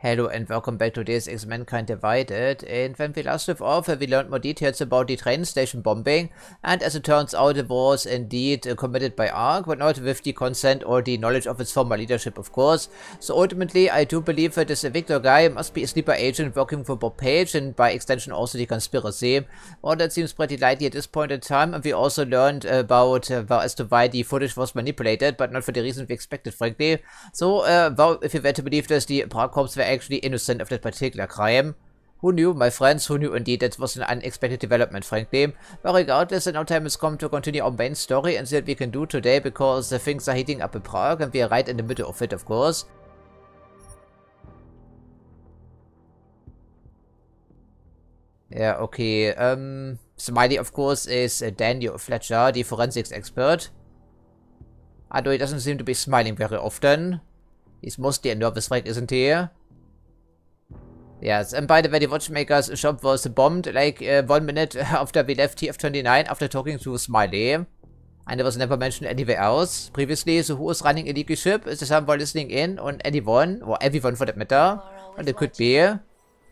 Hello and welcome back to Deus Ex Mankind Divided, and when we last left off, we learned more details about the train station bombing, and as it turns out it was indeed committed by ARC, but not with the consent or the knowledge of its former leadership, of course. So ultimately I do believe that this Victor guy must be a sleeper agent working for Bob Page, and by extension also the conspiracy. Well, that seems pretty likely at this point in time, and we also learned about as to why the footage was manipulated, but not for the reason we expected, frankly. So, well, if you were to believe this, the Prague cops were actually innocent of that particular crime. Who knew, my friends? Who knew indeed? That was an unexpected development, frankly. But regardless, now time has come to continue our main story and see what we can do today, because things are heating up in Prague and we are right in the middle of it, of course. Yeah, okay. Smiley, of course, is Daniel Fletcher, the forensics expert. Although he doesn't seem to be smiling very often. He's mostly a nervous wreck, isn't he? Yes, and by the way, the watchmaker's shop was bombed like 1 minute after we left TF29 after talking to Smiley. And it was never mentioned anywhere else previously. So who is running a leaky ship? Is there someone listening in on anyone? Or everyone for that matter? And it could be. And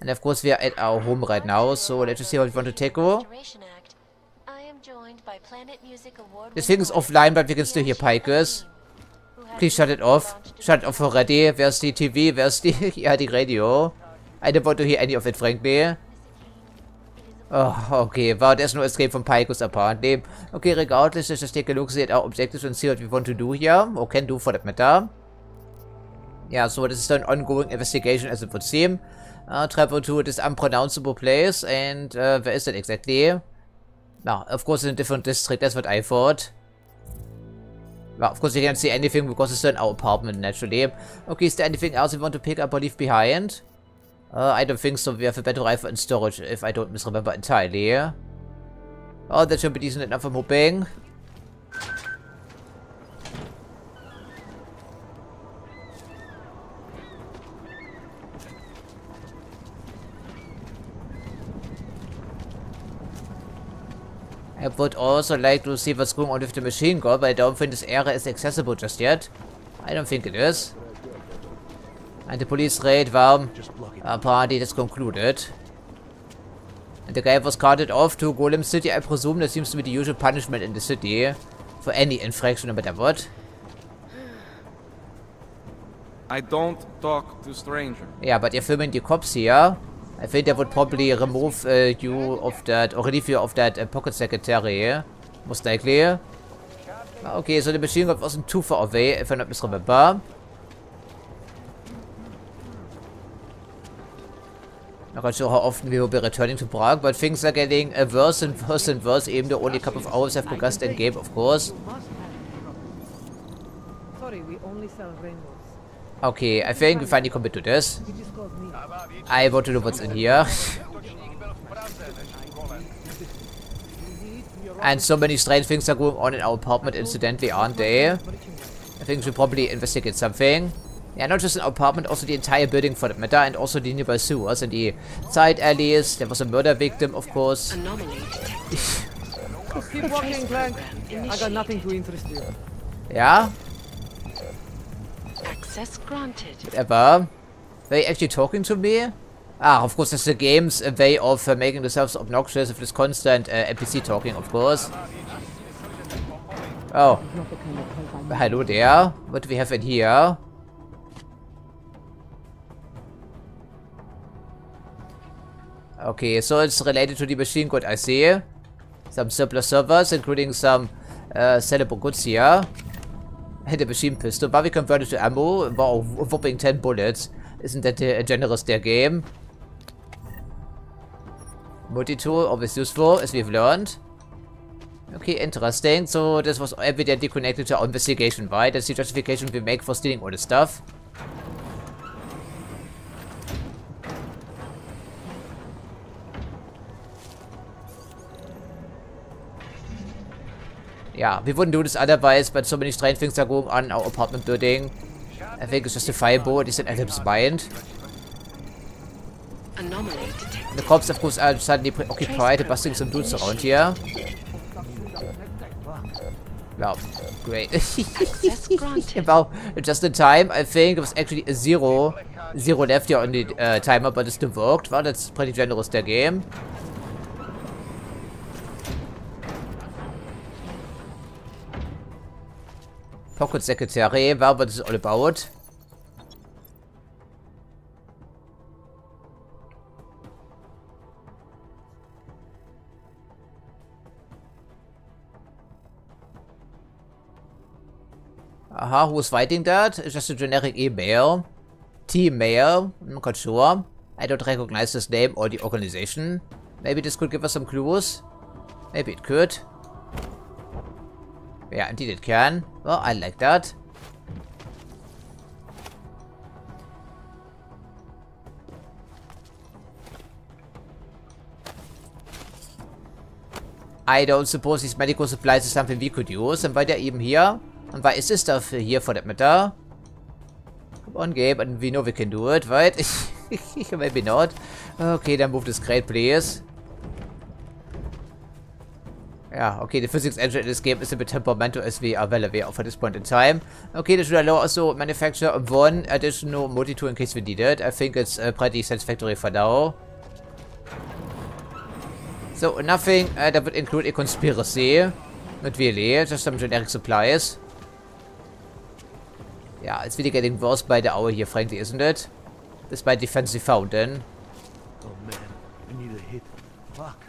of course we are at our home right now, so let's just see what we want to tackle. This thing is offline, but we can still hear Pikers. Please shut it off. Shut it off already. Where's the TV? Where's the... yeah, the radio? I don't want to hear any of it, frankly. Oh, okay. Well, there's no escape from Pikers, apparently. Okay, regardless, let's just take a look at our objectives and see what we want to do here. Or can do, for that matter. Yeah, so this is an ongoing investigation, as it would seem. Travel to this unpronounceable place. And where is it exactly? Now, of course, in a different district. That's what I thought. Well, of course, you can't see anything because it's in our apartment, naturally. Okay, is there anything else we want to pick up or leave behind? I don't think so. We have a battle rifle in storage, if I don't misremember entirely. Oh, that should be decent enough, I'm hoping. I would also like to see what's going on with the machine gun, but I don't think this area is accessible just yet. I don't think it is. And the police raid, well, apparently that's concluded. And the guy was carted off to Golem City. I presume that seems to be the usual punishment in the city for any infraction, no matter what. I don't talk to strangers. Yeah, but you're filming the cops here. I think they would probably remove you of that, or relieve you of that pocket secretary, most likely. Okay, so the machine gun wasn't too far away, if I not misremember. Not quite sure how often we will be returning to Prague, but things are getting worse and worse and worse, even though only a couple of hours have progressed in game, of course. Sorry, we only sell rainbows. Okay, I think we finally commit to this. I want to know what's in here. And so many strange things are going on in our apartment, incidentally, aren't they? I think we should probably investigate something. Yeah, not just an apartment, also the entire building for that matter, and also the nearby sewers and the side alleys. There was a murder victim, of course. Keep walking, Clank. I got nothing to interest you. Yeah? Access granted. Whatever. Are they actually talking to me? Ah, of course, that's the game's way of making themselves obnoxious with this constant NPC talking, of course. Oh. Hello there. What do we have in here? Okay, so it's related to the machine gun, I see. Some simpler servers, including some sellable goods here. And the machine pistol, but we converted to ammo. Wow, whopping 10 bullets. Isn't that generous, their game? Multi-tool, always useful, as we've learned. Okay, interesting. So this was evidently connected to our investigation, right? That's the justification we make for stealing all this stuff. Yeah, we wouldn't do this otherwise, but so many strange things are going on in our apartment building. I think it's justifiable, at least in Adam's mind. The cops, of course, are suddenly preoccupied busting some dudes around here. Wow, great. Well, just in time, I think it was actually a 0 Zero left here on the timer, but it still worked. Well, that's pretty generous, the game. Pocket Secretary, well, what is it all about? Aha, who's fighting that? It's just a generic email. Team mail. I'm not sure. I don't recognize this name or the organization. Maybe this could give us some clues. Maybe it could. Yeah, indeed it can. Well, I like that. I don't suppose these medical supplies is something we could use. And why they're even here? And why is this stuff here for that matter? Come on, game, and we know we can do it, right? Maybe not. Okay, then move this crate, please. Yeah, okay, the physics engine in this game is a bit temperamental, as we are well aware of at this point in time. Okay, this should allow us to manufacture one additional multi-tool in case we need it. I think it's pretty satisfactory for now. So, nothing that would include a conspiracy. Not really, just some generic supplies. Yeah, it's really getting worse by the hour here, frankly, isn't it? Despite the fancy fountain. Oh man, I need a hit. Fuck.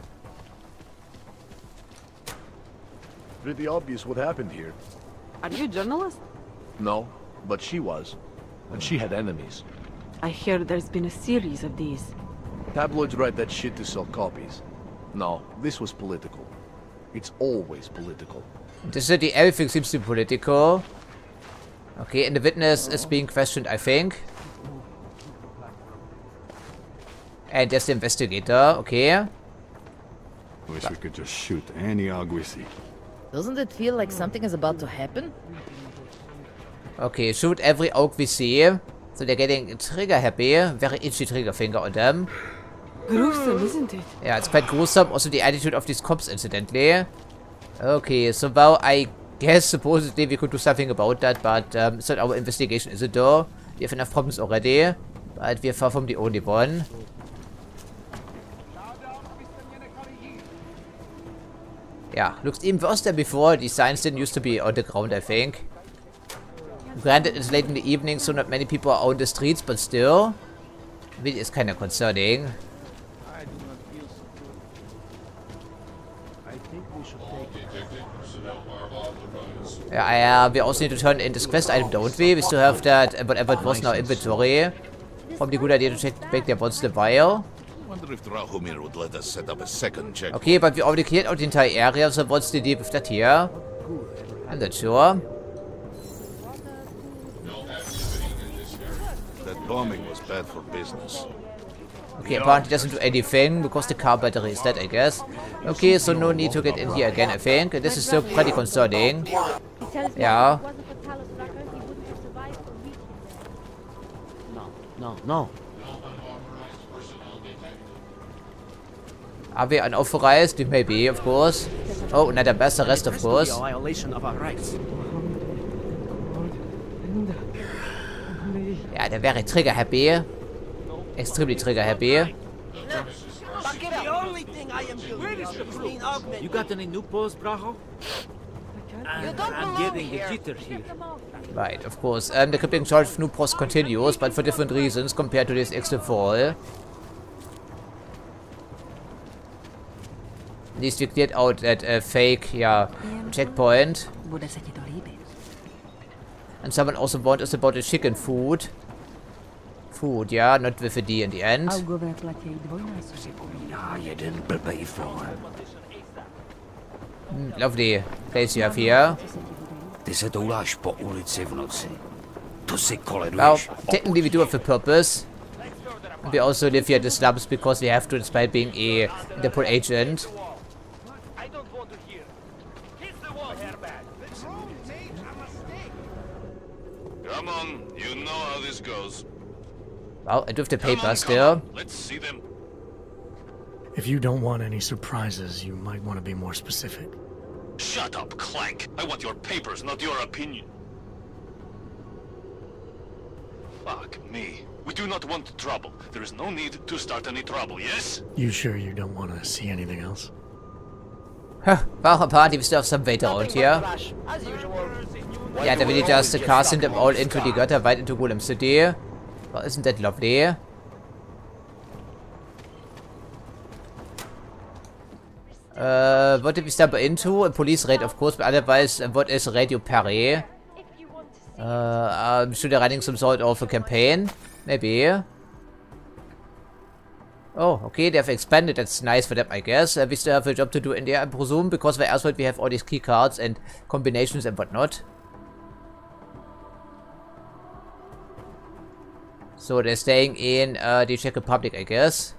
Pretty obvious what happened here. Are you a journalist? No, but she was. And she had enemies. I hear there's been a series of these. Tabloids write that shit to sell copies. No, this was political. It's always political. This city, everything seems to be political. Okay, and the witness is being questioned, I think. And there's the investigator, okay. Wish we could just shoot any aug we see. Doesn't it feel like something is about to happen? Okay, shoot every oak we see. So they're getting trigger happy. Very itchy trigger finger on them. Gruesome, isn't it? Yeah, it's quite gruesome. Also the attitude of these cops, incidentally. Okay, so well, I guess supposedly we could do something about that, but it's not our investigation, is it though? We have enough problems already, but we are far from the only one. Yeah, looks even worse than before. The signs didn't used to be on the ground, I think. Granted, it's late in the evening, so not many people are on the streets, but still. Really is kind of concerning. Yeah, we also need to turn in this quest item, don't we? We still have that, whatever it was in our inventory. Probably a good idea to check back there once in a while. Wonder if Drahomir would let us set up a second check. Okay, but we already cleared out the entire area, so what's the deal with that here? I'm not sure. That bombing was bad for business. Okay, apparently it doesn't do anything because the car battery is dead, I guess. Okay, so no need to get in here again, I think. This is still pretty concerning. Yeah. No. Are we unauthorized? Maybe, of course. Oh, another mass arrest, of course. Yeah, they're very trigger happy. Extremely trigger happy. You got any new pose, Braho? I'm getting the jitter here. Right, of course. The crippling charge of new post continues, but for different reasons compared to this extra fall. At least we cleared out that fake, yeah, checkpoint. And someone also warned us about the chicken food. Food, yeah, not with a D in the end. Lovely place you have here. Well, technically we do have a purpose. We also live here in the slums because we have to, despite being a Interpol agent. Come on, you know how this goes. Well, I do have the paper still. Let's see them. If you don't want any surprises, you might want to be more specific. Shut up, Clank. I want your papers, not your opinion. Fuck me. We do not want trouble. There is no need to start any trouble, yes? You sure you don't want to see anything else? Warum Party bist du auf some Wait around here? Yeah, the villagers casting them all into the gutter right into Golem City. Well, isn't that lovely? What did we stumble into? A police raid, of course, but otherwise, what is Radio Paris? Should they running some sort of a campaign? Maybe. Oh, okay, they have expanded. That's nice for them, I guess. We still have a job to do in there, I presume, because by elsewhere we have all these key cards and combinations and whatnot. So they're staying in the Czech Republic, I guess.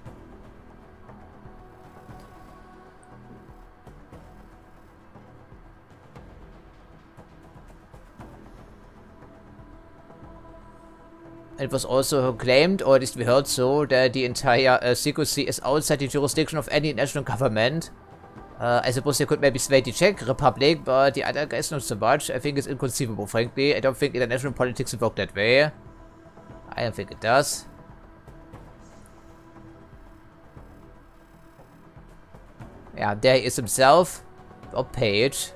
It was also claimed, or at least we heard so, that the entire secrecy is outside the jurisdiction of any national government. I suppose they could maybe sway the Czech Republic, but the other guys not so much. I think it's inconceivable, frankly. I don't think international politics work that way. I don't think it does. Yeah, there he is himself. Bob Page.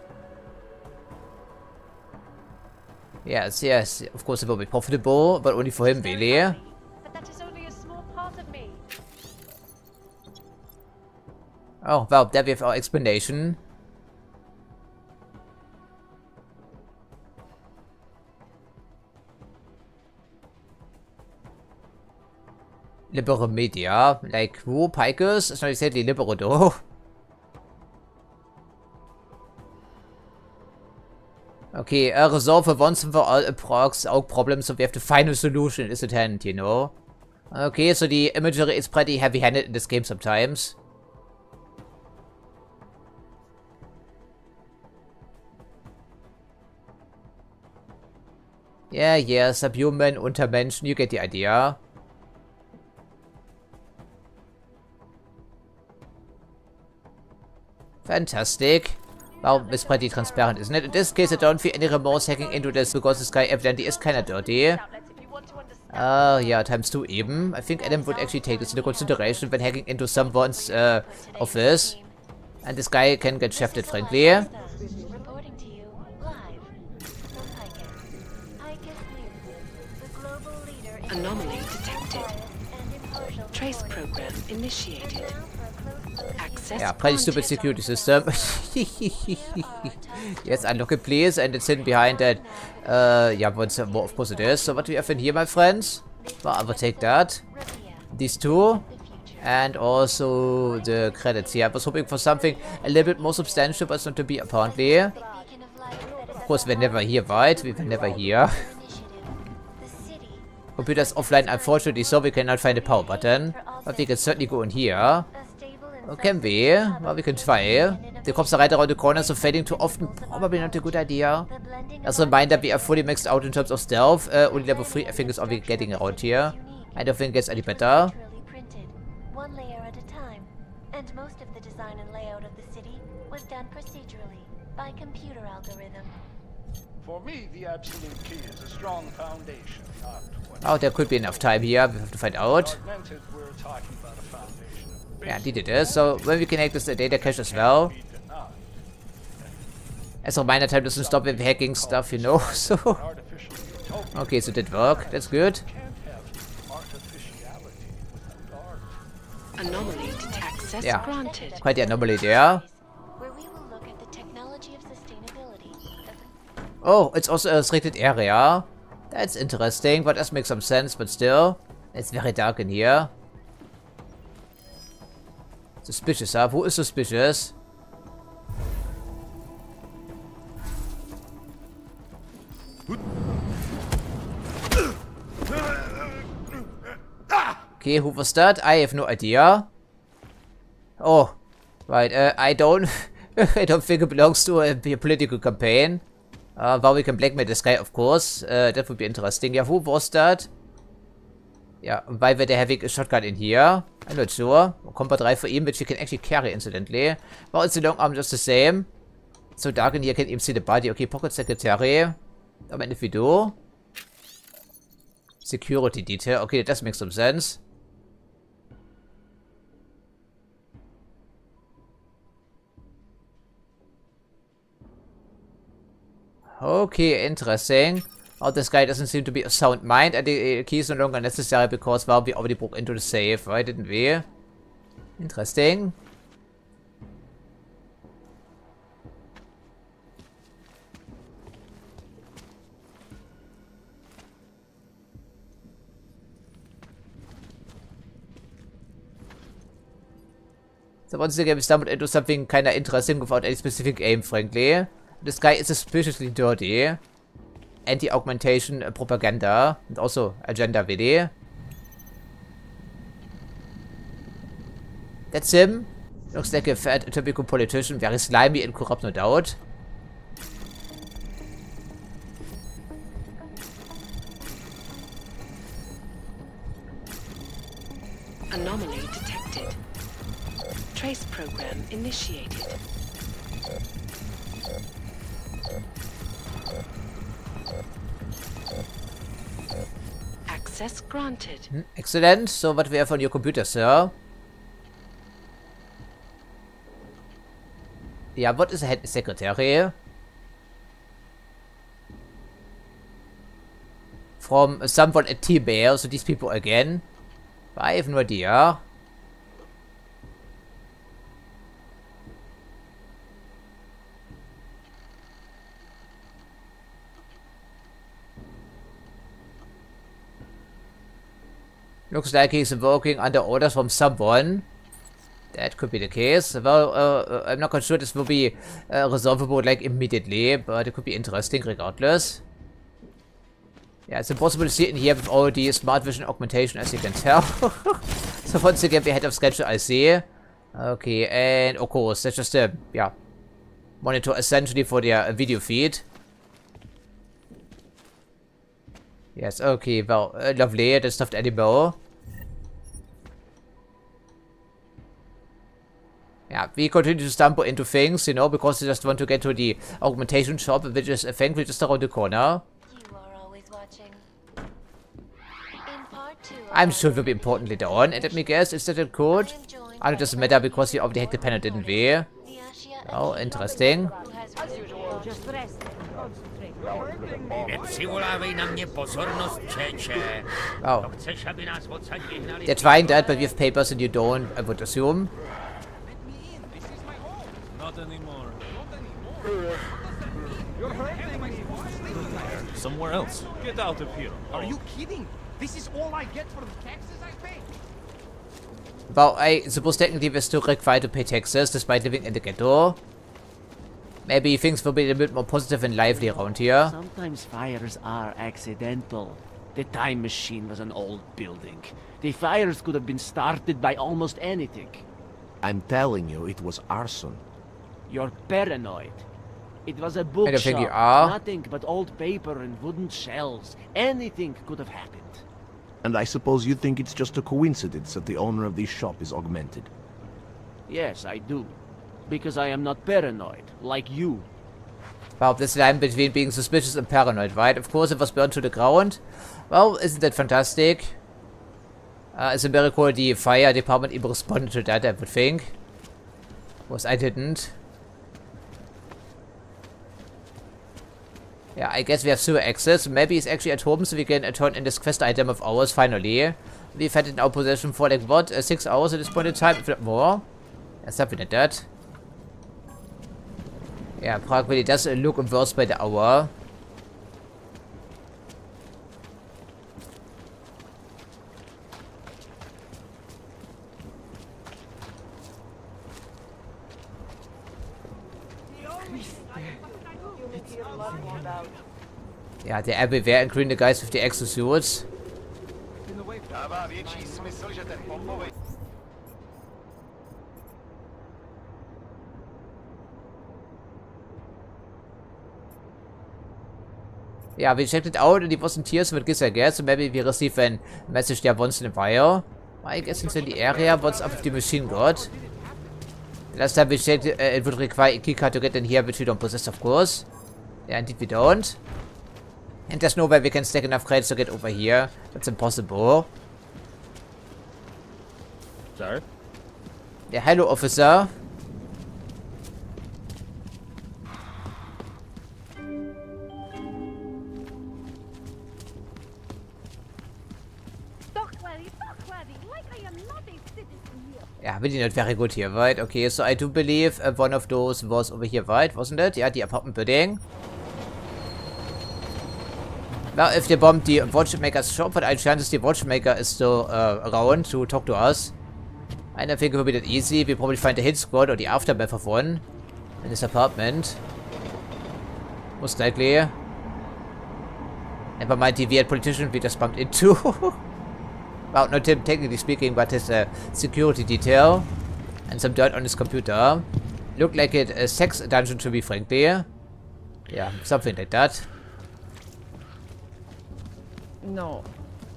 Yes, yes, of course it will be profitable, but only for him, really. But that is only a small part of me. Oh, well, there we have our explanation. Liberal media, like who? Pikers? It's not exactly liberal though. Okay, resolve once and for all Prague's problem, so we have to find a solution is at hand, you know. Okay, so the imagery is pretty heavy-handed in this game sometimes. Yeah, subhuman, Untermenschen, you get the idea. Fantastic. Well, it's pretty transparent, isn't it? In this case, I don't feel any remorse hacking into this because this guy evidently is kinda dirty. Yeah, ×2 even. I think Adam would actually take this into consideration when hacking into someone's office. And this guy can get shafted, frankly. Anomaly detected. Trace program initiated. Yeah, pretty stupid security system. Yes, unlock it please, and it's hidden behind that. Yeah, but of course it is. So what do we have in here, my friends? Well, I will take that. These two. And also the credits here. I was hoping for something a little bit more substantial, but it's not to be apparently. Of course, we're never here, right? We were never here. Computer's offline, unfortunately, so we cannot find the power button. But we can certainly go in here. Oh, can we? Well, we can try. The cops are right around the corner, so fading too often, probably not a good idea. As a reminder, we are fully maxed out in terms of stealth. Only level 3, I think, is all we're getting around here. I don't think it gets any better. One layer at a time, and most of the design and layout of the city was done procedurally by computer algorithm. For me, the absolute key is a strong foundation, not oh, there could be enough time here. We have to find out. Yeah, indeed it is. So when we connect this data cache as well. As a reminder, time doesn't stop with hacking stuff, you know. So okay, so that worked. That's good. Anomaly access Yeah, granted. quite the anomaly there. Where we will look at the technology of sustainability. Oh, it's also a restricted area. That's interesting, but does make some sense, but still. It's very dark in here. Suspicious, huh? Who is suspicious? Okay, who was that? I have no idea. Oh, right. I don't I don't think it belongs to a political campaign. Well, we can blackmail this guy, of course. That would be interesting. Yeah, who was that? Yeah, why were they having a shotgun in here? I'm not sure. Combat 3 for him, which he can actually carry, incidentally. Well, it's a long arm just the same. So dark in here, can't even see the body. Okay, pocket secretary. And if we do... Security detail. Okay, that does make some sense. Okay, interesting. Oh, this guy doesn't seem to be a sound mind, and the key is no longer necessary because, well, we already broke into the safe, right? Didn't we? Interesting. So once again, we stumbled into something kind of interesting without any specific aim, frankly. This guy is suspiciously dirty. Anti-augmentation propaganda. And also agenda really. That's him. Looks like a fat typical politician. Very slimy and corrupt, no doubt. Anomaly detected. Trace program initiated. Access granted. Excellent. So, what do we have on your computer, sir? Yeah, what is a head secretary? From someone at T-Bear, so these people again. I have no idea. Looks like he's working under orders from someone. That could be the case. Well, I'm not quite sure this will be resolvable like immediately, but it could be interesting regardless. Yeah, it's impossible to see it in here with all the smart vision augmentation, as you can tell. So once again, we head of schedule, I see. Okay, and of course, that's just a, yeah, monitor essentially for their video feed. Yes, okay, well, lovely, the stuffed animal. Yeah, we continue to stumble into things, you know, because we just want to get to the augmentation shop, which is thankfully just around the corner. I'm sure it will be important later on, and let me guess, is that a code? Oh, it doesn't matter because we already hacked the panel, didn't we? Oh, interesting. Oh. They're trying that, but we have papers and you don't, I would assume. Not anymore. Somewhere else. Get out of here. Are you kidding? This is all I get for the taxes I pay. Well, I suppose technically we're still required to pay taxes despite living in the ghetto. Maybe things will be a bit more positive and lively around here. Sometimes fires are accidental. The time machine was an old building. The fires could have been started by almost anything. I'm telling you, it was arson. You're paranoid. It was a bookshop. I don't think you are. Nothing but old paper and wooden shelves. Anything could have happened. And I suppose you think it's just a coincidence that the owner of this shop is augmented? Yes, I do. Because I am not paranoid, like you. Well, this line between being suspicious and paranoid, right? Of course, it was burned to the ground. Well, isn't that fantastic? It's a miracle the fire department even responded to that, I would think. Of course, I didn't. Yeah, I guess we have sewer access. Maybe he's actually at home, so we can turn in this quest item of ours, finally. We've had it in our possession for, like, what, 6 hours at this point in time, if not more. Yeah, something like that. Yeah, Prague really does look worse by the hour. Yeah, they're everywhere, including the guys with the exosuits. Yeah, we checked it out and it wasn't here, so I guess. So maybe we receive a message there once in a while. I guess it's in the area. What's up with the machine god? Last time we checked, it would require a keycard to get in here, which we don't possess, of course. Yeah, indeed we don't. And there's no way we can stack enough crates to get over here. That's impossible. Sorry? Yeah, hello, officer. Yeah, really not very good here, right? Okay, so I do believe one of those was over here, right? Wasn't it? Yeah, the apartment building. Well, if they bombed the watchmaker's shop, but I chances the watchmaker is still around to talk to us. I don't think it will be that easy. We probably find the hit squad or the aftermath of one in this apartment. Most likely. Never mind the weird politician we just bumped into. Well, not him technically speaking, but his security detail. And some dirt on his computer. Looked like a sex dungeon, to be frankly. Yeah, something like that. No.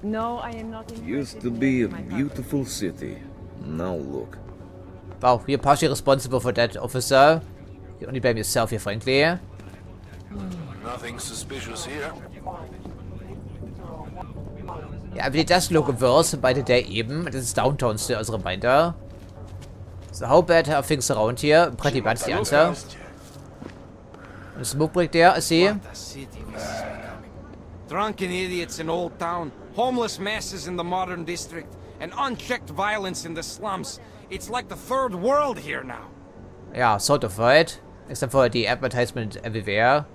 No, I am not in. Used to be a beautiful city. Now look. Wow, you're partially responsible for that, officer. You only blame yourself here, frankly. Nothing suspicious here. Yeah, but it does look worse by the day even. This is downtown still as a reminder. So how bad are things around here? Pretty bad is the answer. A smoke break there, I see. Drunken idiots in Old Town, homeless masses in the modern district, and unchecked violence in the slums. It's like the third world here now. Yeah, sort of, right? Except for the advertisement everywhere.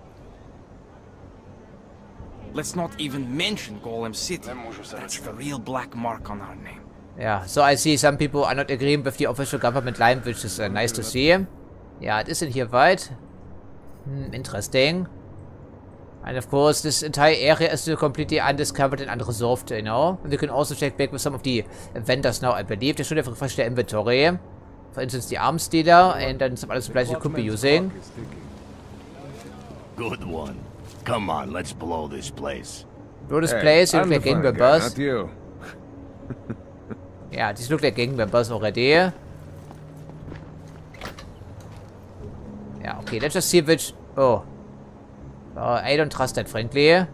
Let's not even mention Golem City. That's the real black mark on our name. Yeah, so I see some people are not agreeing with the official government line, which is nice to see. Yeah, it isn't here, right? Interesting. And of course, this entire area is still completely undiscovered and unresolved, you know. And we can also check back with some of the vendors now, I believe. They should have refreshed their inventory. For instance, the arms dealer and then some other supplies you could be using. Good one. Come on, let's blow this place. Blow this place? You look like gang members. Not you. Yeah, these look like gang members already. Yeah, okay, let's just see which... Oh. I don't trust that, frankly. Yeah,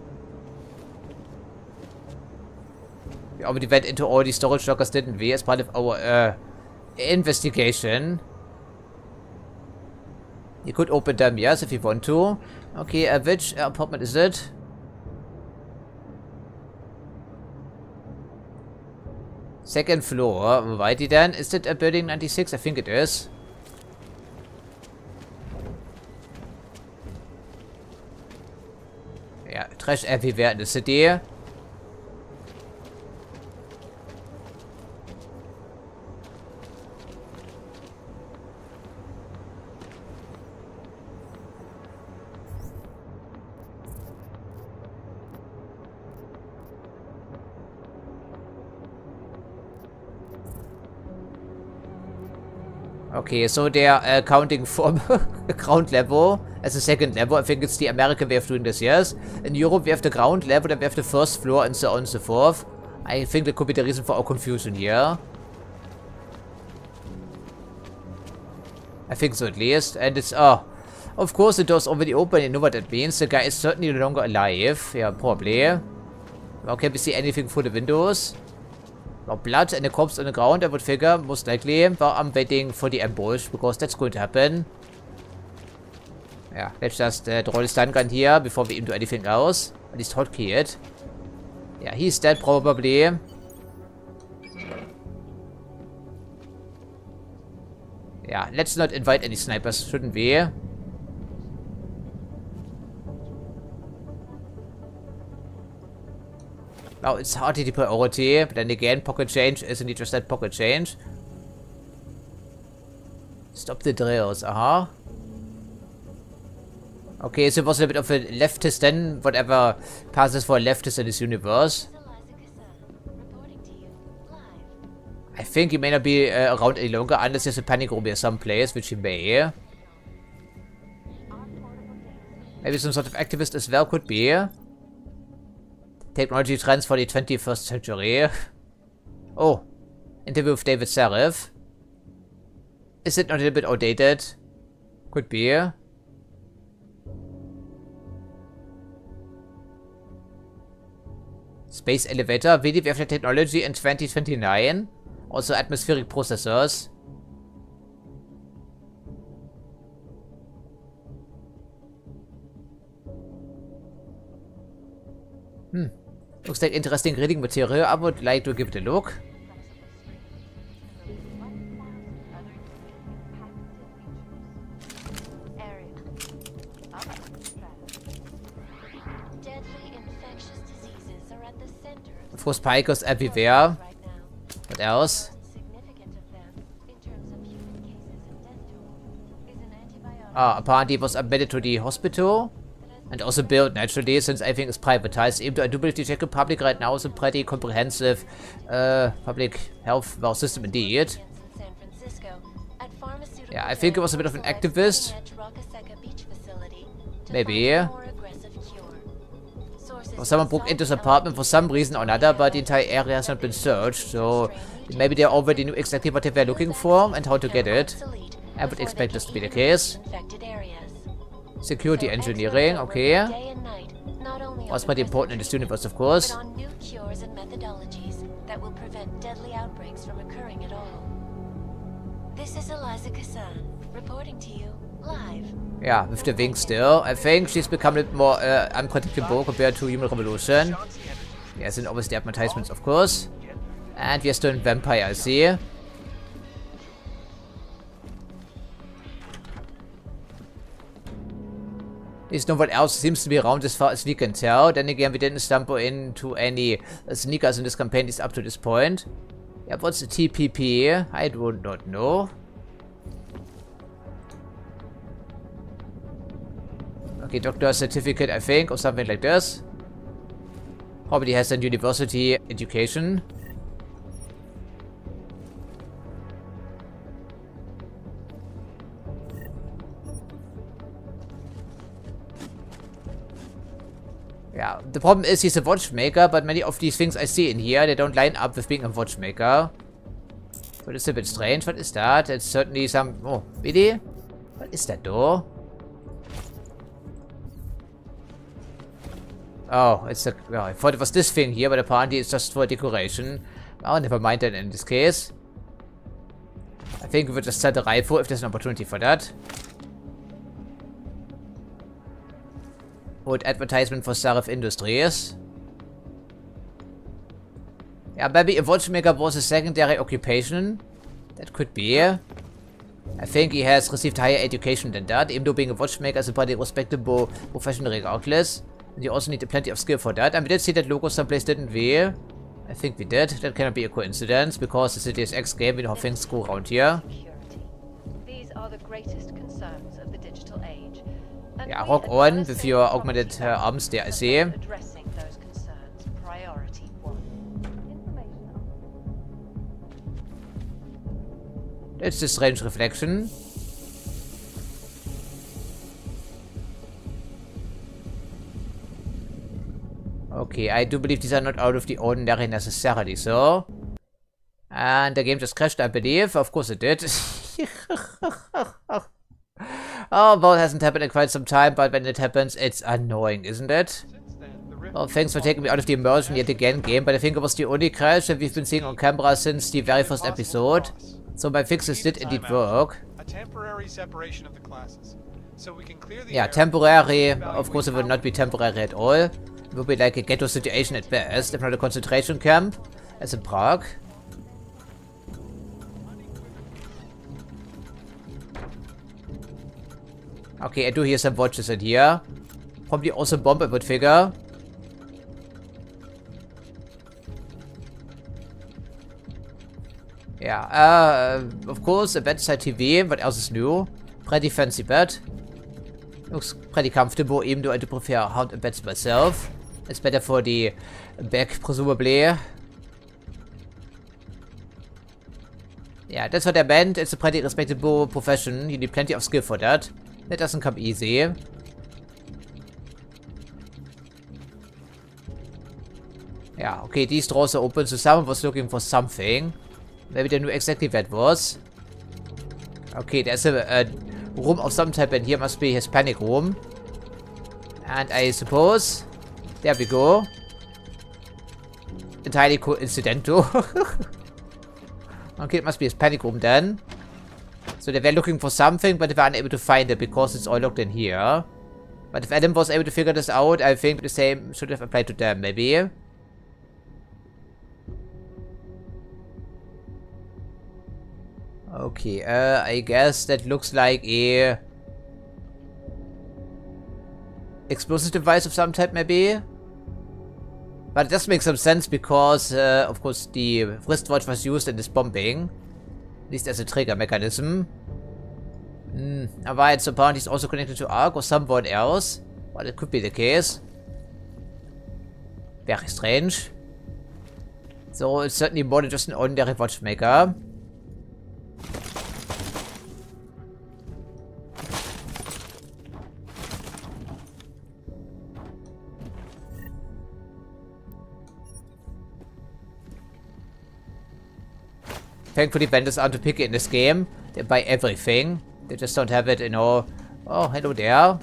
but we went into all the storage lockers, didn't we? As part of our investigation. You could open them, yes, if you want to. Okay, which apartment is it? Second floor. Righty then. Is it a building 96? I think it is. Yeah, trash everywhere in the city. Okay, so they are counting from ground level as a second level. I think it's the American way of doing this, yes. In Europe, we have the ground level, then we have the first floor, and so on and so forth. I think that could be the reason for our confusion here. I think so, at least. And it's, of course, the door's already open. You know what that means. The guy is certainly no longer alive. Yeah, probably. Well, can we see anything through the windows? Well, blood and a corpse on the ground, I would figure, most likely. Well, I'm waiting for the ambush, because that's going to happen. Yeah, let's just draw the stun gun here before we even do anything else. At least hotkey it. Yeah, he's dead, probably. Yeah, let's not invite any snipers, shouldn't we? Well, it's hardly the priority, but then again, pocket change isn't it just that pocket change? Stop the drills, Okay, so it was a bit of a leftist then, whatever passes for a leftist in this universe. I think he may not be around any longer unless there's a panic room here someplace, which he may. Maybe some sort of activist as well, could be. Technology trends for the 21st century. Oh, interview with David Serif. Is it not a little bit outdated? Could be. Space elevator. VDWF technology in 2029. Also atmospheric processors. Looks like interesting reading material. I would like to give it a look. Of course, Picos everywhere. What else? Apparently it was admitted to the hospital. And also built, naturally, since I think it's privatized. Even though I do believe the Czech Republic right now is a pretty comprehensive public health system indeed. Yeah, I think it was a bit of an activist. Maybe. Or someone broke into his apartment for some reason or another, but the entire area has not been searched. So maybe they already knew exactly what they were looking for and how to get it. I would expect this to be the case. Security engineering, okay. Was pretty important in this universe, of course. Yeah, with the wing still. I think she's become a bit more unpredictable compared to Human Revolution. Yes, and obviously advertisements, of course. And we are still in Vampire, I see. There's no one else seems to be around as far as we can tell. Then again, we didn't stumble into any sneakers in this campaign up to this point. Yeah, what's the TPP? I do not know. Okay, doctor's certificate, I think, or something like this. Probably has a university education. Yeah, the problem is he's a watchmaker, but many of these things I see in here, they don't line up with being a watchmaker. But it's a bit strange. What is that? It's certainly some... Oh, really? What is that door? Oh, it's a... Well, I thought it was this thing here, but apparently it's just for decoration. Oh, never mind then in this case. I think we will just set a rifle if there's an opportunity for that. Und advertisement for Sarif Industries. Yeah, maybe a watchmaker was a secondary occupation. That could be. I think he has received higher education than that, even though being a watchmaker is a pretty respectable profession regardless. And you also need plenty of skill for that. And we did see that logo someplace, didn't we? I think we did. That cannot be a coincidence, because it's a Deus Ex game, we know how things go around here. These are the greatest concerns of the digital age. Yeah, rock on with your augmented arms there, I see. It's a strange reflection. Okay, I do believe these are not out of the ordinary necessarily, so. And the game just crashed, I believe. Of course it did. Oh, well, it hasn't happened in quite some time, but when it happens, it's annoying, isn't it? Well, thanks for taking me out of the immersion yet again, game, but I think it was the only crash that we've been seeing on camera since the very first episode. So my fixes did indeed work. Yeah, temporary. Of course, it will not be temporary at all. It will be like a ghetto situation at best, if not a concentration camp, as in Prague. Okay, I do hear some watches in here. Probably also bomb, I would figure. Yeah, of course, a bedside TV. What else is new? Pretty fancy bed. Looks pretty comfortable, even though I do prefer hard beds myself. It's better for the back, presumably. Yeah, that's what I meant. It's a pretty respectable profession. You need plenty of skill for that. That doesn't come easy. Yeah, okay, these drawers are open, so someone was looking for something. Maybe they knew exactly where it was. Okay, there's a room of some type, and here must be his panic room. And I suppose... There we go. entirely coincidental. Okay, it must be his panic room then. So they were looking for something, but they were unable to find it because it's all locked in here. But if Adam was able to figure this out, I think the same should have applied to them, maybe. Okay, I guess that looks like a explosive device of some type, maybe. But it does make some sense because, of course, the wristwatch was used in this bombing. At least as a trigger mechanism. Alright, so apparently it's also connected to Ark or someone else. Well, it could be the case. Very strange. So it's certainly more than just an ordinary watchmaker. Thankfully, vendors aren't too picky in this game. They buy everything. They just don't have it, you know. Oh, hello there.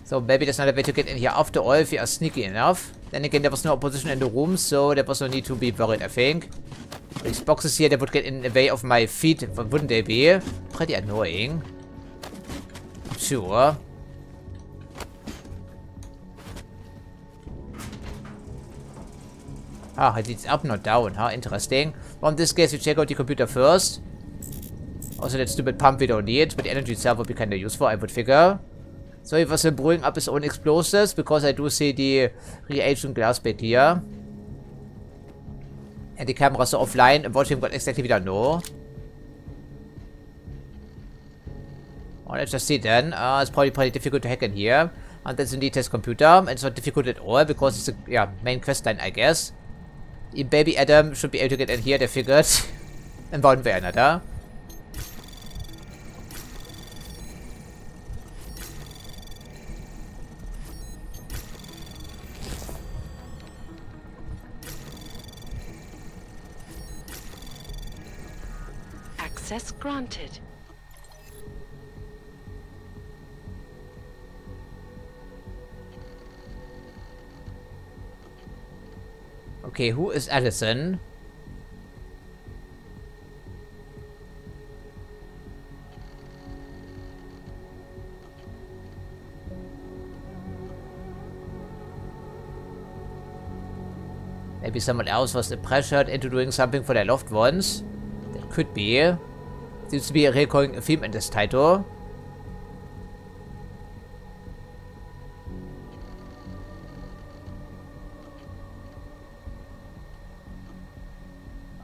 So maybe there's another way to get in here after all if you are sneaky enough. Then again, there was no opposition in the room, so there was no need to be worried, I think. These boxes here, they would get in the way of my feet, wouldn't they be? Pretty annoying. Sure. Ah, it leads up, not down, huh? Interesting. Well, in this case, we check out the computer first. Also, that stupid pump we don't need, but the energy itself would be kind of useful, I would figure. So he was brewing up his own explosives, because I do see the reagent glass back here. And the cameras are offline, and watch him what exactly we don't know. Well, let's just see then. It's probably pretty difficult to hack in here. And that's indeed his computer, and it's not difficult at all, because it's a main quest line, I guess. Baby Adam should be able to get in here, they figured. In one way or another. Access granted. Okay, who is Allison? Maybe someone else was pressured into doing something for their loved ones. That could be. Seems to be a recurring theme in this title.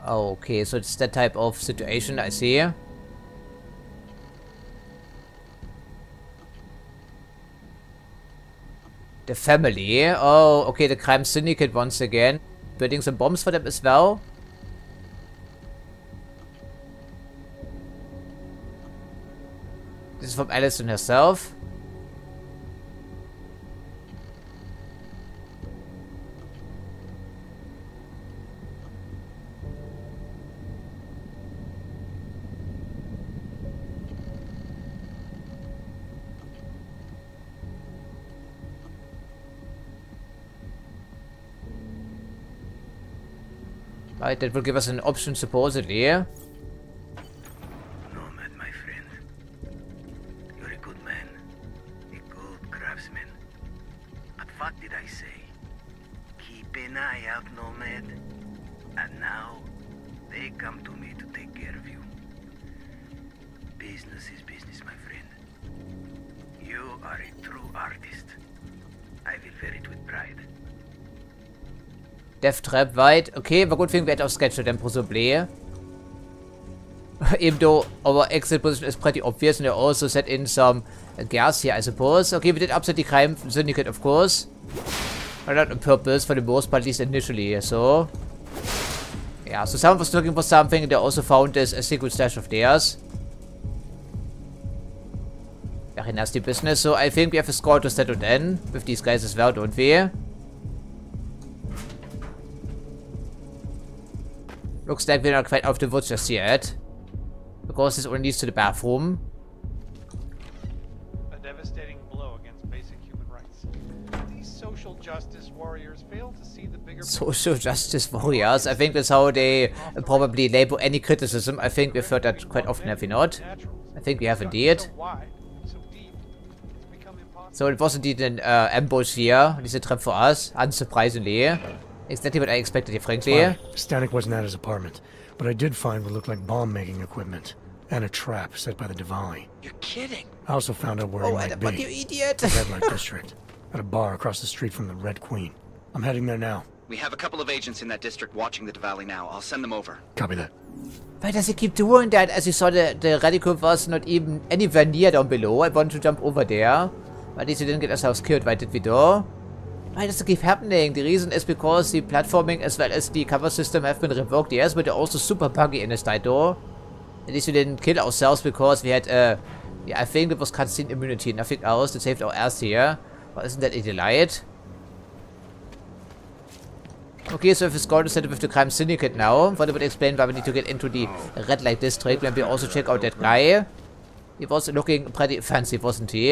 Okay, so it's that type of situation, I see. The family. Oh, okay, the crime syndicate once again. Building some bombs for them as well. This is from Allison herself. Right, that will give us an option supposedly. Nomad, my friend. You're a good man. A good craftsman. But what did I say? Keep an eye out, Nomad. And now, they come to me to take care of you. Business is business, my friend. You are a true artist. I will wear it with pride. Death Trap weit. Okay, we're good thing we had our sketch then possibly. Even though our exit position is pretty obvious and they also set in some gas here, I suppose. Okay, we did upset the crime syndicate, of course. But not on purpose, for the most part, at least initially, so. Yeah, so someone was looking for something and they also found this a secret stash of theirs. Very nasty business, so I think we have a score to settle then with these guys as well, don't we? Looks like we're not quite off the woods just yet. Because this only leads to the bathroom. A devastating blow against basic human rights. These social justice warriors fail to see the big Social justice warriors. I think that's how they probably label any criticism. I think we've heard that quite often, have we not? I think we have indeed. So it was indeed an ambush here. This is a trap for us, unsurprisingly. Exactly what I expected here, frankly. Stanek wasn't at his apartment, but I did find what looked like bomb-making equipment and a trap set by the Diwali. You're kidding. I also found out where he might be. You idiot! The Red Light District, at a bar across the street from the Red Queen. I'm heading there now. We have a couple of agents in that district watching the Diwali now. I'll send them over. Copy that. Why does he keep doing that? As you saw, the radical was not even anywhere near down below. I wanted to jump over there. But at least we didn't get ourselves killed. Why did we do? Why does it keep happening? The reason is because the platforming as well as the cover system have been revoked, yes, but they're also super buggy in this title. At least we didn't kill ourselves because we had, yeah, I think it was cutscene immunity, nothing else that saved our ass here. But isn't that a delight? Okay, so we've scored instead with the crime syndicate now. What would explain why we need to get into the red light district. Maybe also check out that guy. He was looking pretty fancy, wasn't he?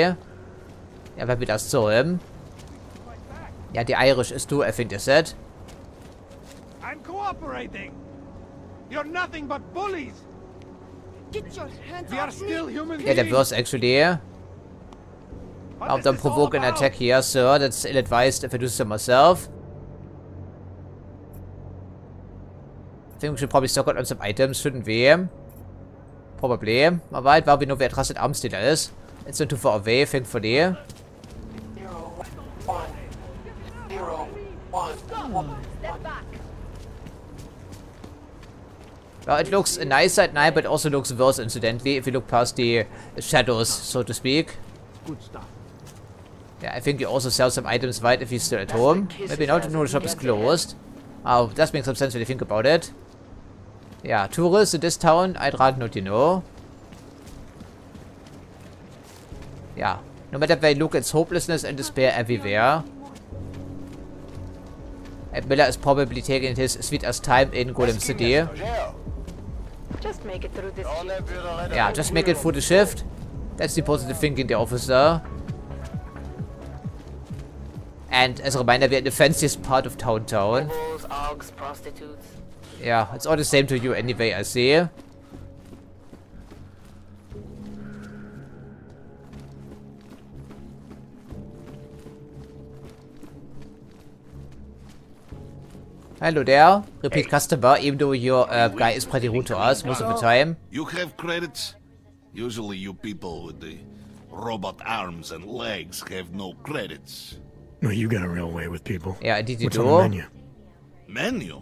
Yeah, maybe that's saw him. Yeah, the Irish is too, I think they said. I'm cooperating. You're nothing but bullies. Get your hands We are still human Yeah, that was actually. Don't provoke an attack here, sir. That's ill-advised if I do so myself. I think we should probably stock out on some items, shouldn't we? Probably. Alright, well, we know where Trusted Arms Dealer is. It's not too far away, thankfully. Well, it looks nicer at night, but also looks worse, incidentally, if you look past the shadows, so to speak. Good stuff. Yeah, I think you also sell some items right if he's still at home. Maybe not, no, the shop is closed. Oh, that makes some sense when you think about it. Yeah, tourists in this town, I'd rather not, you know. Yeah, no matter where you look, it's hopelessness and despair everywhere. And Miller is probably taking his sweet-ass time in Golem City. Just make it through this. Yeah, just make it through the shift. That's the positive thinking, the officer. And as a reminder, we're in the fanciest part of town. Yeah, it's all the same to you anyway, I see. Hello there. Repeat customer, even though your guy is pretty rude to us most of the time. You have credits? Usually you people with the robot arms and legs have no credits. No, you got a real way with people. Yeah, did you What's do? on the menu? Menu?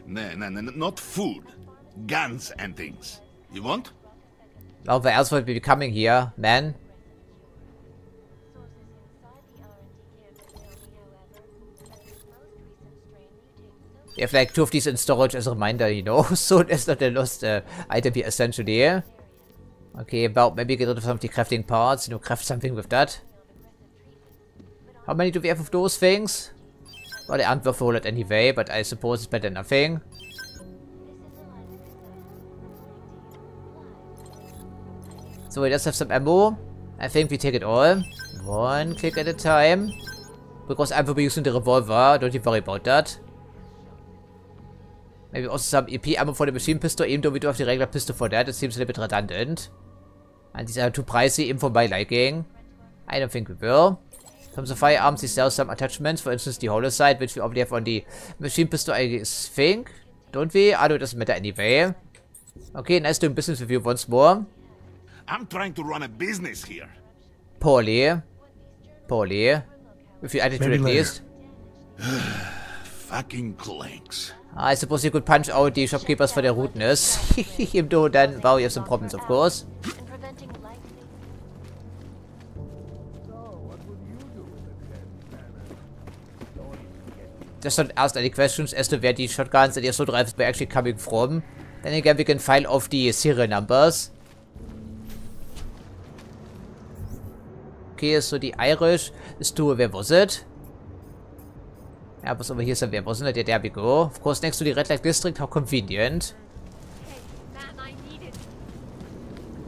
No, not food. Guns and things. You want? Well, where else would we be coming here, man? We have like 2 of these in storage as a reminder, you know. So it's not a lost item here, essentially. Okay, well, maybe get rid of some of the crafting parts, you know, craft something with that. How many do we have of those things? Well, they aren't worth a whole lot anyway, but I suppose it's better than nothing. So we just have some ammo. I think we take it all. 1 click at a time. Because I will be using the revolver, don't you worry about that. Maybe also some EP ammo for the machine pistol, even though we do have the regular pistol for that. It seems a little bit redundant. And these are too pricey, even for my liking. I don't think we will. From the firearms, we sell some attachments, for instance the hollow sight, which we already have on the machine pistol, I think. Don't we? I know it doesn't matter anyway. Okay, nice doing business with you once more. I'm trying to run a business here. Poorly. Poorly. With your attitude at least. Fucking clanks. I suppose you could punch out the shopkeepers for their rudeness. Even though then, well, you have some problems, of course. Just don't ask any questions as to where the shotguns and the assault rifles were actually coming from. Then again, we can file off the serial numbers. Okay, so the Irish is to, where was it? Yeah, was over here somewhere, wasn't it? Yeah, there we go. Of course, next to the red light district, how convenient.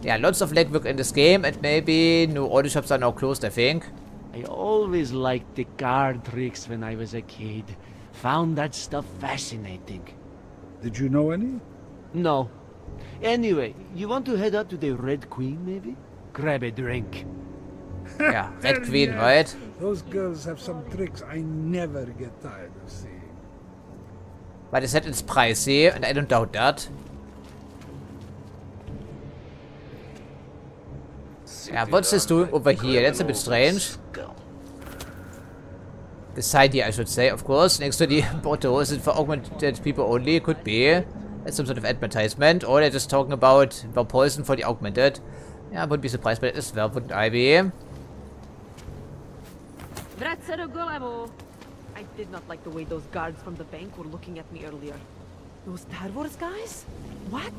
Yeah, lots of legwork in this game, and maybe no, all the shops are now closed, I think. I always liked the card tricks when I was a kid. Found that stuff fascinating. Did you know any? No. Anyway, you want to head up to the Red Queen, maybe? Grab a drink. Yeah, Red Queen, right? Those girls have some tricks I never get tired of seeing. But it's set ins pricey, and I don't doubt that. Yeah, what's this doing over here? That's a bit strange. The side here, I should say, of course. Next to the motto, is it for augmented people only? Could be. It's some sort of advertisement. Or they're just talking about poison for the augmented. Yeah, I wouldn't be surprised by that as well, wouldn't I be? I did not like the way those guards from the bank were looking at me earlier. Those Star Wars guys? What?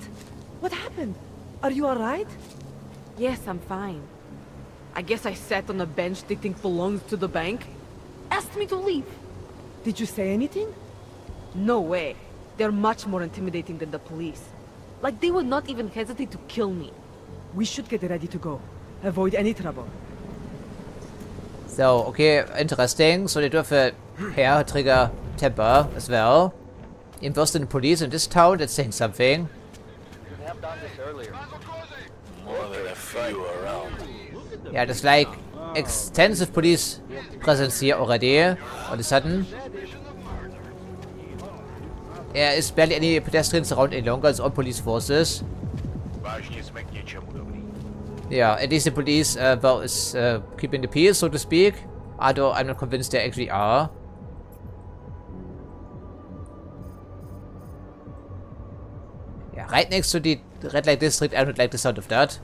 What happened? Are you alright? Yes, I'm fine. I guess I sat on a bench they think belongs to the bank. Asked me to leave. Did you say anything? No way. They're much more intimidating than the police. Like they would not even hesitate to kill me. We should get ready to go. Avoid any trouble. So, okay, interesting. So they do have a hair-trigger temper as well. Involved in the police in this town, that's saying something. We have done this earlier. More than a few around. Yeah, there's like extensive police presence here already. All of a sudden. There is barely any pedestrians around any longer. It's all police forces. Yeah, at least the police is keeping the peace, so to speak. Although I'm not convinced they actually are. Yeah, right next to the red light district. I don't like the sound of that.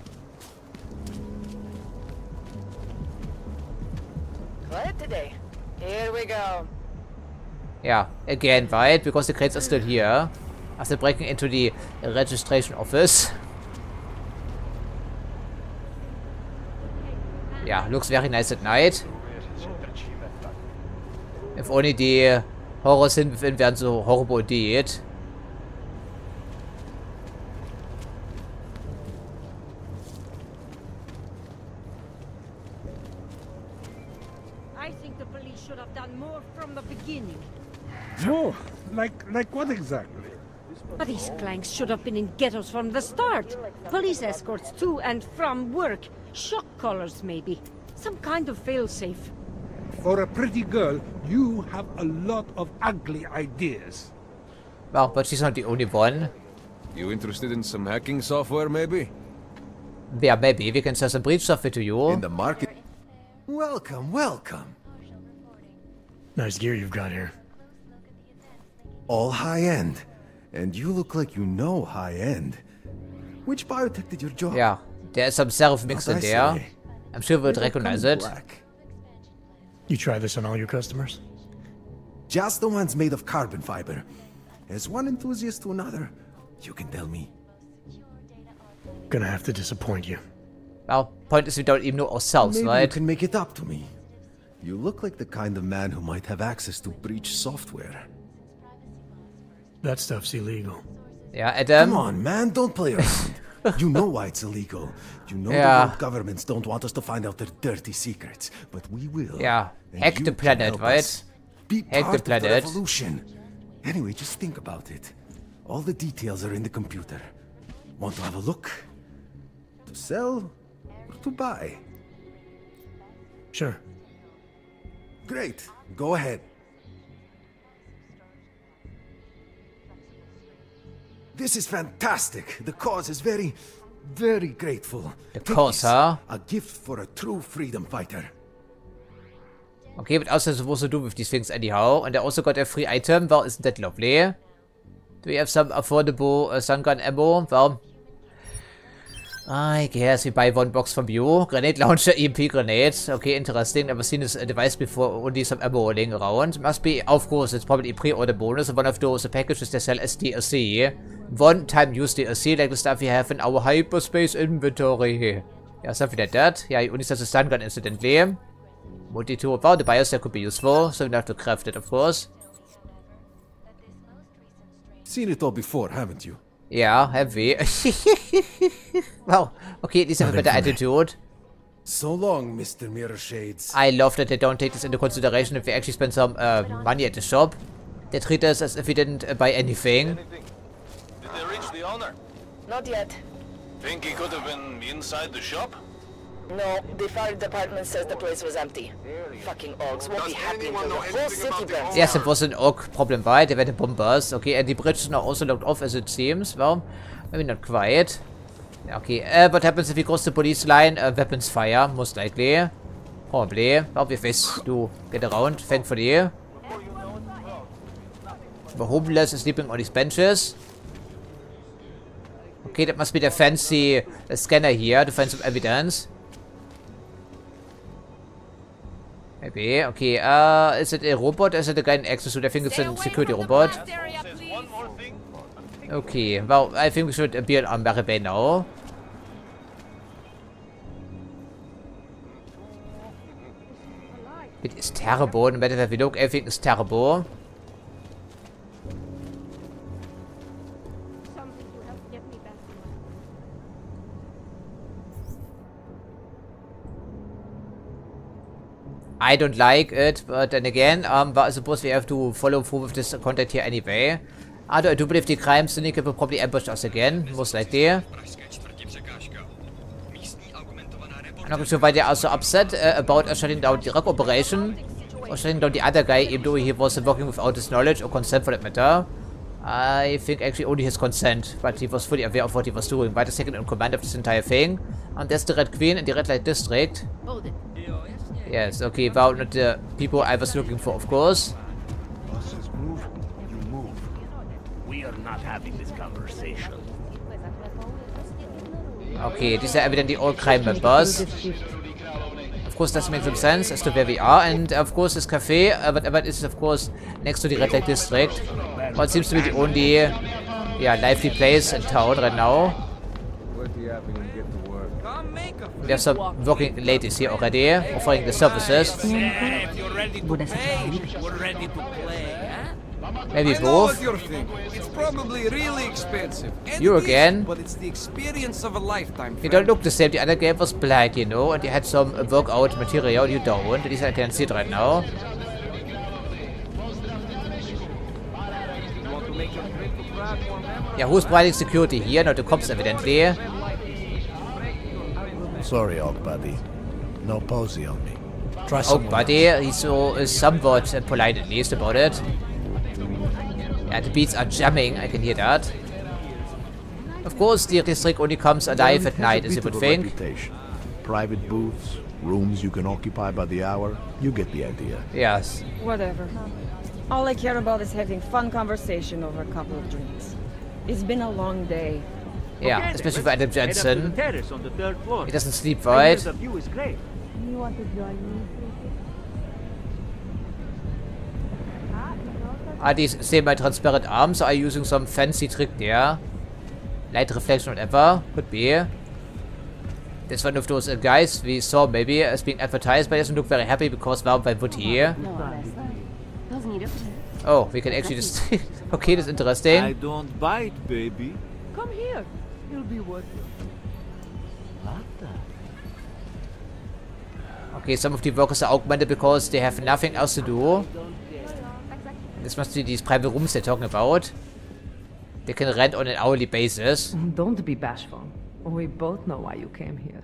Quiet today. Here we go. Yeah, again, right? Because the crates are still here. After breaking into the registration office. Yeah, looks very nice at night. If only die Horrors hin within wären so horrible indeed. I think the police should have done more from the beginning. No, like what exactly? These clanks should have been in ghettos from the start. Police escorts to and from work. Shock collars, maybe. Some kind of failsafe. For a pretty girl, you have a lot of ugly ideas. Well, but she's not the only one. You interested in some hacking software, maybe? Yeah, maybe. We can sell some breach software to you. In the market? Welcome, welcome. Nice gear you've got here. All high-end. And you look like you know high-end. Which biotech did your job? Yeah, there is some serif mixed in there. I'm sure we'll recognize it. You try this on all your customers? Just the ones made of carbon fiber. As one enthusiast to another, you can tell me. Gonna have to disappoint you. Well, point is we don't even know ourselves, Maybe right? you can make it up to me. You look like the kind of man who might have access to breach software. That stuff's illegal. Yeah, Adam. Come on, man, don't play around. You know why it's illegal. You know the world governments don't want us to find out their dirty secrets, but we will. Yeah, hack the planet, right? Hack the planet. Revolution. Anyway, just think about it. All the details are in the computer. Want to have a look? To sell or to buy? Sure. Great. Go ahead. This is fantastic. The cause is very, very grateful. The cause, huh? A gift for a true freedom fighter. Okay, what else are we supposed to do with these things anyhow? And I also got a free item. Well, isn't that lovely? Do we have some affordable stun gun ammo? Well, I guess we buy one box from you. Grenade launcher, EMP grenade. Okay, interesting. Never seen this device before. Only some ammo laying around. Must be, of course, it's probably a pre-order bonus. One of those packages they sell as DLC. One-time use DLC, like the stuff we have in our hyperspace inventory. Yeah, something like that. Yeah, he only says a stun gun incidentally. Multi-tool. Wow, the biostat could be useful. So we have to craft it, of course. Seen it all before, haven't you? Yeah, have we? Well, okay, at least have a better attitude. So long, Mr. Mirror Shades. I love that they don't take this into consideration if we actually spend some money at the shop. They treat us as if we didn't buy anything. Did they reach the owner? Not yet. Think he could have been inside the shop? No, the fire department says the place was empty. Fucking Augs won't be happy until the whole city burns. Yes, it was an Aug problem, right? They were the bombers. Okay, and the bridge is now also locked off as it seems. Well, maybe not quite. Okay, what happens if we cross the police line? Weapons fire, most likely. Probably. Well, we face to get around, thankfully. The homeless is sleeping on these benches. Okay, that must be the fancy scanner here to find some evidence. Maybe. Okay, is it a robot or is it a guy in exosuit? I think it's a security robot. Okay, well, I think we should be on Maribay now. It is terrible. No matter where we look, everything is terrible. I don't like it, but then again, I suppose we have to follow through with this content here anyway. Although I do believe the crime syndicate will probably ambush us again, most likely. I'm not sure why they are so upset about shutting down the drug operation, or shutting down the other guy, even though he was working without his knowledge or consent for that matter. I think actually only his consent, but he was fully aware of what he was doing. By the second in command of this entire thing. And there's the Red Queen in the Red Light District. Yes, okay, well, not the people I was looking for, of course. Bosses move, you move. We are not having this conversation. Okay, these are evidently all crime members. Of course, doesn't make some sense as to where we are. And of course, this cafe, whatever it is, of course, next to the Red Light District. Well, it seems to be the only, yeah, lively place in town right now. We have some working ladies here already, offering the services. Maybe both. It's probably really expensive. You again? But it's the experience of a lifetime. You don't look the same. The other game was black, you know, and you had some workout material. You don't. At least I can see it right now. Yeah, who's providing security here? Not the cops, evidently. Sorry, Old Buddy. No posy on me. Try Old Buddy, he's so somewhat polite at least about it. Yeah, the beats are jamming, I can hear that. Of course, the district only comes alive at night, as you would think. Private booths, rooms you can occupy by the hour, you get the idea. Yes. Whatever. All I care about is having fun conversation over a couple of drinks. It's been a long day. Yeah, especially for Adam Jensen. He doesn't sleep, The right? view is great. You want to join me? Are these semi-transparent arms? Or are you using some fancy trick there? Light reflection, whatever. Could be. There's one of those guys we saw maybe as being advertised, but he doesn't look very happy because why would he? Oh, we can actually just... Okay, that's interesting. I don't bite, baby. Come here. You'll be worth it. Okay, some of the workers are augmented because they have nothing else to do. This must be these private rooms they're talking about. They can rent on an hourly basis. Don't be bashful. We both know why you came here.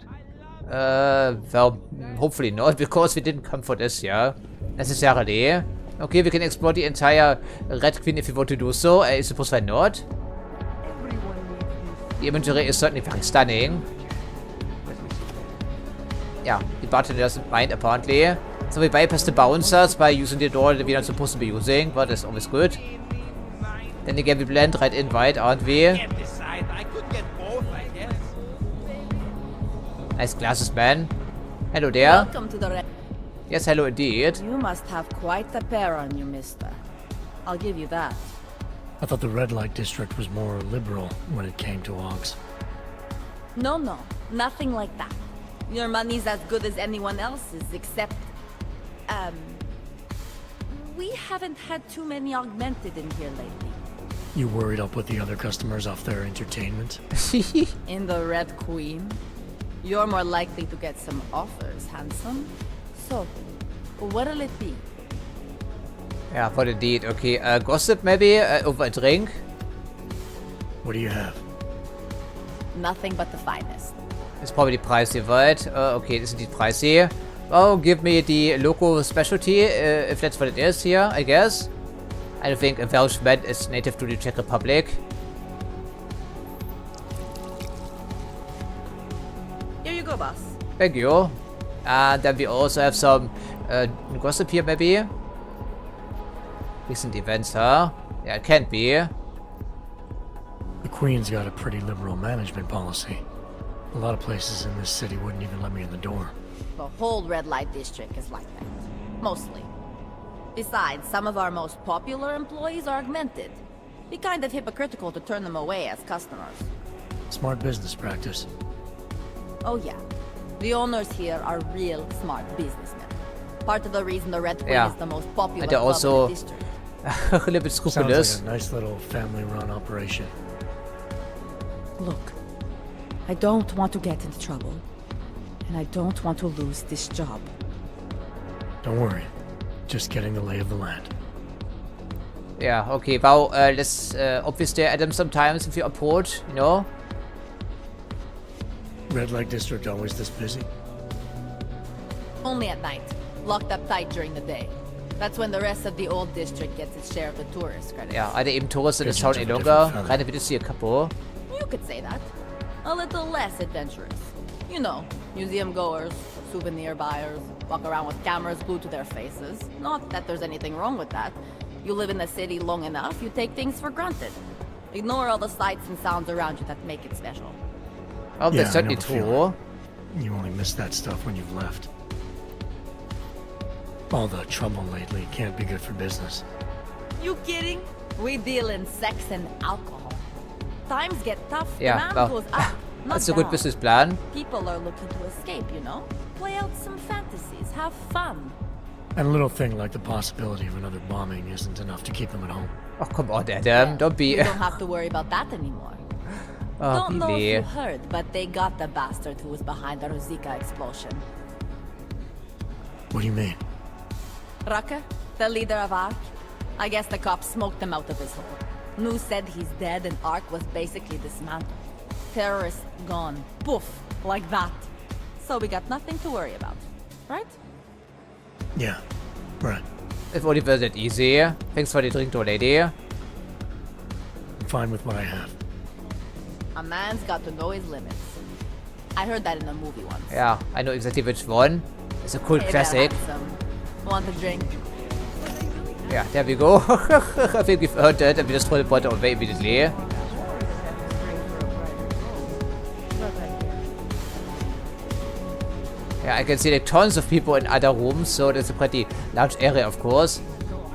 Well, hopefully not, because we didn't come for this, yeah. Necessarily. Okay, we can explore the entire Red Queen if we want to do so. I suppose why not? The imagery is certainly very stunning. Yeah, the bartender doesn't mind apparently. So we bypass the bouncers by using the door that we're not supposed to be using, but that's always good. Then again, we blend right in, right, aren't we? Nice glasses, man. Hello there. Welcome to the Red. Yes, hello indeed. You must have quite a pair on you, mister. I'll give you that. I thought the red light district was more liberal when it came to Augs. No, nothing like that. Your money's as good as anyone else's, except... we haven't had too many augmented in here lately. You worried I'll put the other customers off their entertainment? In the Red Queen? You're more likely to get some offers, handsome. So, what'll it be? Yeah, for the deed. Okay, gossip maybe over a drink. What do you have? Nothing but the finest. It's probably pricey, right? Okay, this is indeed pricey. Oh, give me the local specialty, if that's what it is here, I guess. I don't think a Welshman is native to the Czech Republic. Here you go, boss. Thank you. And then we also have some gossip here, maybe. Recent events, huh? Yeah, it can't be. The Queen's got a pretty liberal management policy. A lot of places in this city wouldn't even let me in the door. The whole red light district is like that. Mostly. Besides, some of our most popular employees are augmented. Be kind of hypocritical to turn them away as customers. Smart business practice. Oh yeah. The owners here are real smart businessmen. Part of the reason the Red Queen is the most popular they're club also in the district. a little bit scrupulous. Sounds like a nice little family-run operation. Look, I don't want to get into trouble. And I don't want to lose this job. Don't worry. Just getting the lay of the land. Yeah, okay, well, let's obviously Adam sometimes if you approach, you know. Red light district always this busy? Only at night. Locked up tight during the day. That's when the rest of the old district gets its share of the tourist credits. Ja, eine eben Touristen ist schauen longer. Reine bitte hier Kapo. You could say that. A little less adventurous. You know, museum goers, souvenir buyers, walk around with cameras glued to their faces. Not that there's anything wrong with that. You live in the city long enough, you take things for granted. Ignore all the sights and sounds around you that make it special. Oh, that's certainly true. You only miss that stuff when you've left. All the trouble lately can't be good for business. You kidding? We deal in sex and alcohol. Times get tough, Yeah, demand goes up, not that's a good down. business plan. People are looking to escape, you know? Play out some fantasies, have fun. And a little thing like the possibility of another bombing isn't enough to keep them at home. Oh, come on, Adam. Don't be... You don't have to worry about that anymore. Oh, Don't know if really? you heard, but they got the bastard who was behind the Ruzicka explosion. What do you mean? Rucker, the leader of ARC. I guess the cops smoked him out of his hole. Nu said he's dead and ARC was basically dismantled. Terrorists gone. Poof. Like that. So we got nothing to worry about. Right? Yeah, right. If only was that easy. Thanks for the drink, though, lady. I'm fine with what I have. A man's got to know his limits. I heard that in a movie once. Yeah, I know exactly which one. It's a cool Hey there, classic. handsome. Want a drink? Yeah, there we go. I think we've heard that and we just throw the bottle away immediately. Yeah, I can see like tons of people in other rooms, so that's a pretty large area, of course.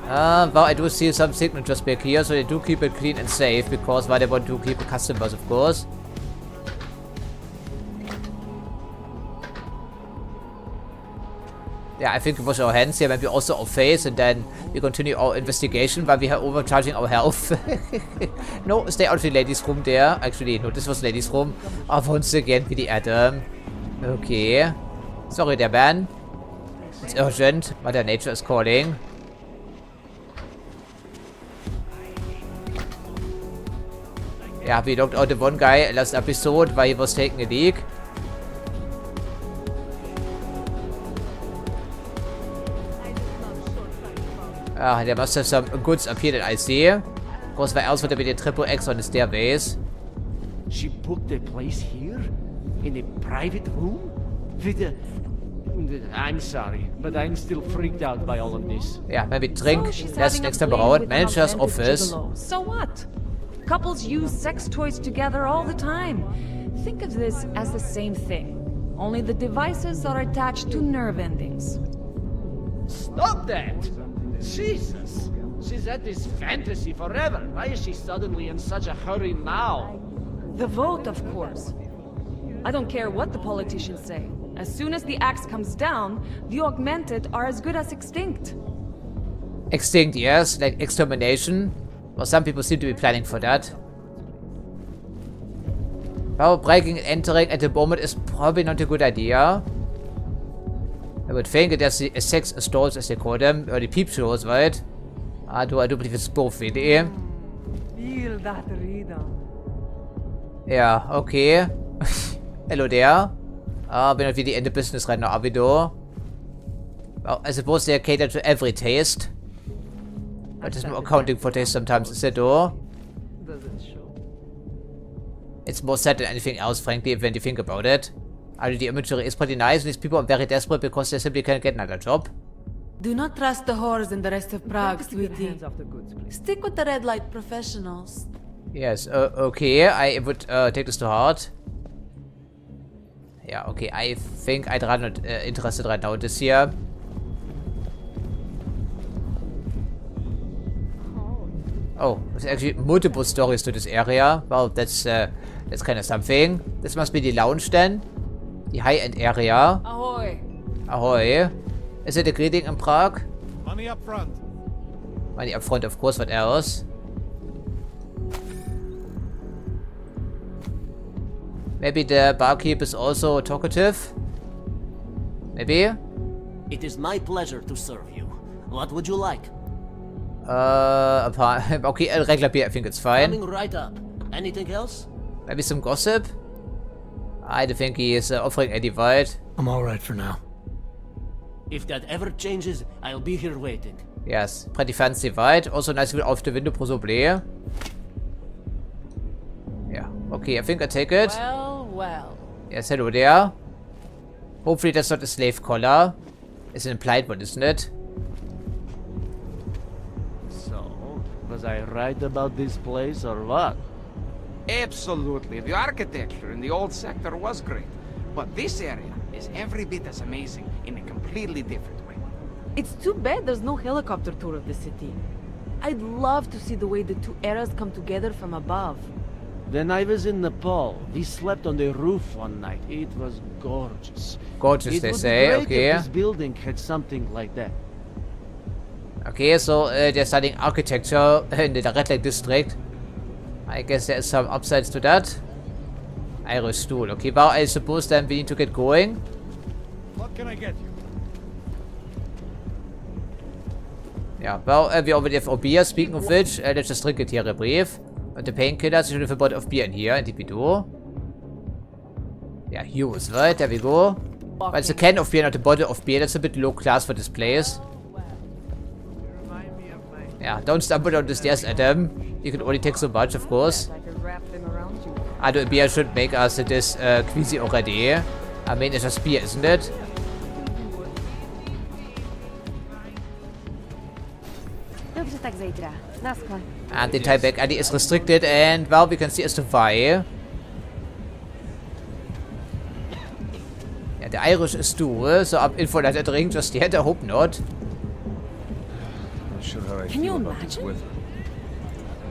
Well, I do see some signatures back here, so they do keep it clean and safe, because they want to keep the customers, of course. Yeah, I think we wash our hands here, maybe also our face, and then we continue our investigation while we are overcharging our health. No, stay out of the ladies' room there. Actually, no, this was ladies' room. Oh, once again, with the Adam. Okay. Sorry, der man. It's urgent. Mother Nature is calling. Yeah, we knocked out the one guy last episode while he was taking a leak. Ah, there must have some goods up here that I see. Of course, where else would there be the triple X on the stairways? She booked a place here? In a private room? With a... I'm sorry, but I'm still freaked out by all of this. Yeah, maybe drink. That's next time around. Manager's office. So what? Couples use sex toys together all the time. Think of this as the same thing. Only the devices are attached to nerve endings. Stop that! Jesus! She's had this fantasy forever. Why is she suddenly in such a hurry now? The vote, of course. I don't care what the politicians say. As soon as the axe comes down, the augmented are as good as extinct. Extinct, yes, like extermination. Well, some people seem to be planning for that. Well, breaking and entering at the moment is probably not a good idea. I would think that there's the sex stalls, as they call them, or the peep shows, right? I do believe it's both, really. Feel that rhythm. Yeah, okay. Hello there. We're not really in the business right now, are we though? Well, I suppose they cater to every taste. But there's no accounting for taste sometimes, is it though? Doesn't show. It's more sad than anything else, frankly, when you think about it. I mean, the imagery is pretty nice, and these people are very desperate because they simply can't get another job. Do not trust the whores in the rest of Prague, sweetie. Stick with the red light professionals. Yes, okay, I would take this to heart. Yeah, okay, I think I'd rather not interested right now in this here. Oh, there's actually multiple stories to this area. Well, that's kind of something. This must be the lounge then. The high-end area. Ahoy! Ahoy. Is it a greeting in Prague? Money up front. Money up front, of course. What else? Maybe the barkeep is also talkative? Maybe? It is my pleasure to serve you. What would you like? Okay, a regular beer, I think it's fine. Coming right up. Anything else? Maybe some gossip? I don't think he is offering any divide. I'm alright for now. If that ever changes, I'll be here waiting. Yes, pretty fancy white. Also nice view of the window, possibly. Yeah, okay, I think I take it. Well. Yes, hello there. Hopefully that's not a slave collar. It's an implied one, isn't it? So, was I right about this place or what? Absolutely. The architecture in the old sector was great. But this area is every bit as amazing in a completely different way. It's too bad there's no helicopter tour of the city. I'd love to see the way the two eras come together from above. When I was in Nepal, we slept on the roof one night. It was gorgeous. Gorgeous, they say. Okay. If this building had something like that. Okay, so they're studying architecture in the Red Light District. I guess there is some upsides to that. Irish stool. Okay, well, I suppose then we need to get going. What can I get you? Yeah, well, we already have our beer. Speaking of which, let's just drink it here, a brief. And the painkillers, you should have a bottle of beer in here, and we do. Yeah, use, right? There we go. But it's a can of beer, not a bottle of beer. That's a bit low class for this place. Yeah, don't stumble down the stairs, Adam. You can only take so much, of course. I know beer should make us this queasy already. I mean, it's just beer, isn't it? And the tie back ID is restricted, and well, we can see as to why. Yeah, the Irish is too, so I'm in for that drink just yet. I hope not. Not sure how I Can you feel about this imagine? weather.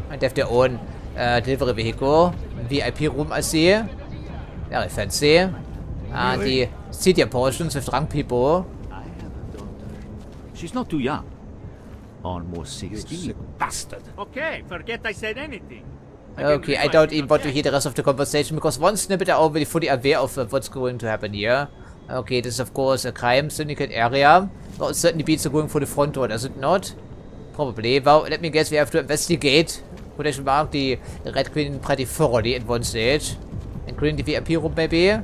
And they have their own delivery vehicle, VIP room, I see. Very fancy. And the seating portions with drunk people. I have a daughter. She's not too young. Almost 60, you bastard. Okay, forget I said anything. Okay, I don't even want to hear the rest of the conversation because one snippet are already fully aware of what's going to happen here. Okay, this is of course a crime syndicate area. Well, it certainly beats going for the front door, does it not? Probably. Well, let me guess, we have to investigate. Quotation mark the Red Queen pretty thoroughly at one stage. Including the VIP room, maybe.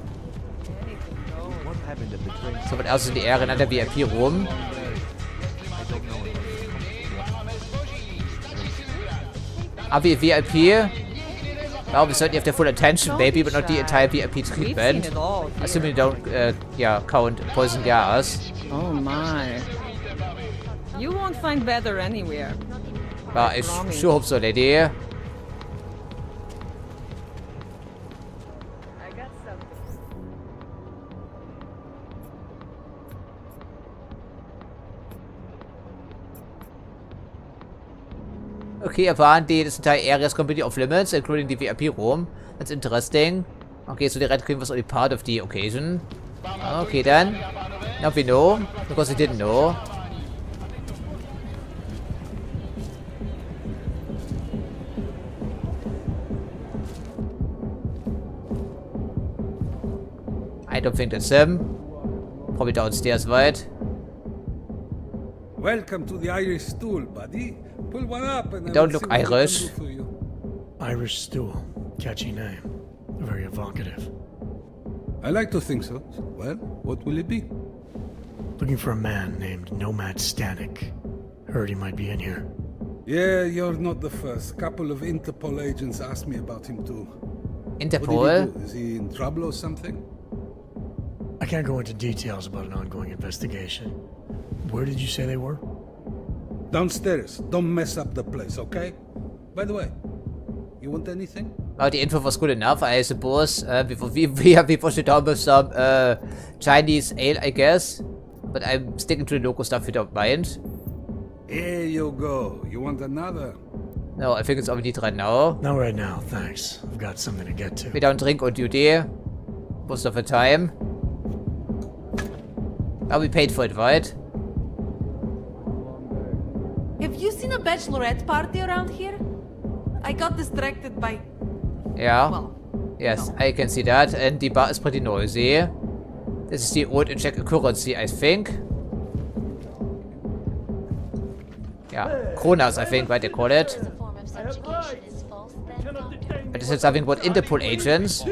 Someone else in the area, another VIP room. Are we VIP? Well, we certainly have the full attention, maybe, but not the entire VIP treatment. Assuming you don't, count poison gas. Oh my. You won't find better anywhere. Well, I sure hope so, lady. Okay, apparently this entire area is completely off limits, including the VIP room. That's interesting. Okay, so the Red Queen was only part of the occasion. Okay then. Now we know, because we didn't know. I don't think that's him. Probably downstairs, right? Welcome to the Irish stool, buddy. Pull one up and Don't look Irish. Irish stool. Catchy name. Very evocative. I like to think so. Well, what will it be? Looking for a man named Nomad Stanek. Heard he might be in here. Yeah, you're not the first. Couple of Interpol agents asked me about him too. Interpol? What did he do? Is he in trouble or something? I can't go into details about an ongoing investigation. Where did you say they were? Downstairs. Don't mess up the place, okay? By the way, you want anything? Oh, the info was good enough, I suppose. We pushed it down with some Chinese ale, I guess. But I'm sticking to the local stuff if you don't mind. Here you go. You want another? No, I think it's only right now. Not right now, thanks. I've got something to get to. We don't drink on duty. Most of the time. Oh, we paid for it, right? Have you seen a bachelorette party around here? I got distracted by... Yeah. Well, yes, I can see that. And the bar is pretty noisy. This is the old and check currency, I think. Yeah, Kronas, I think, what they call it. But this is something about Interpol agents.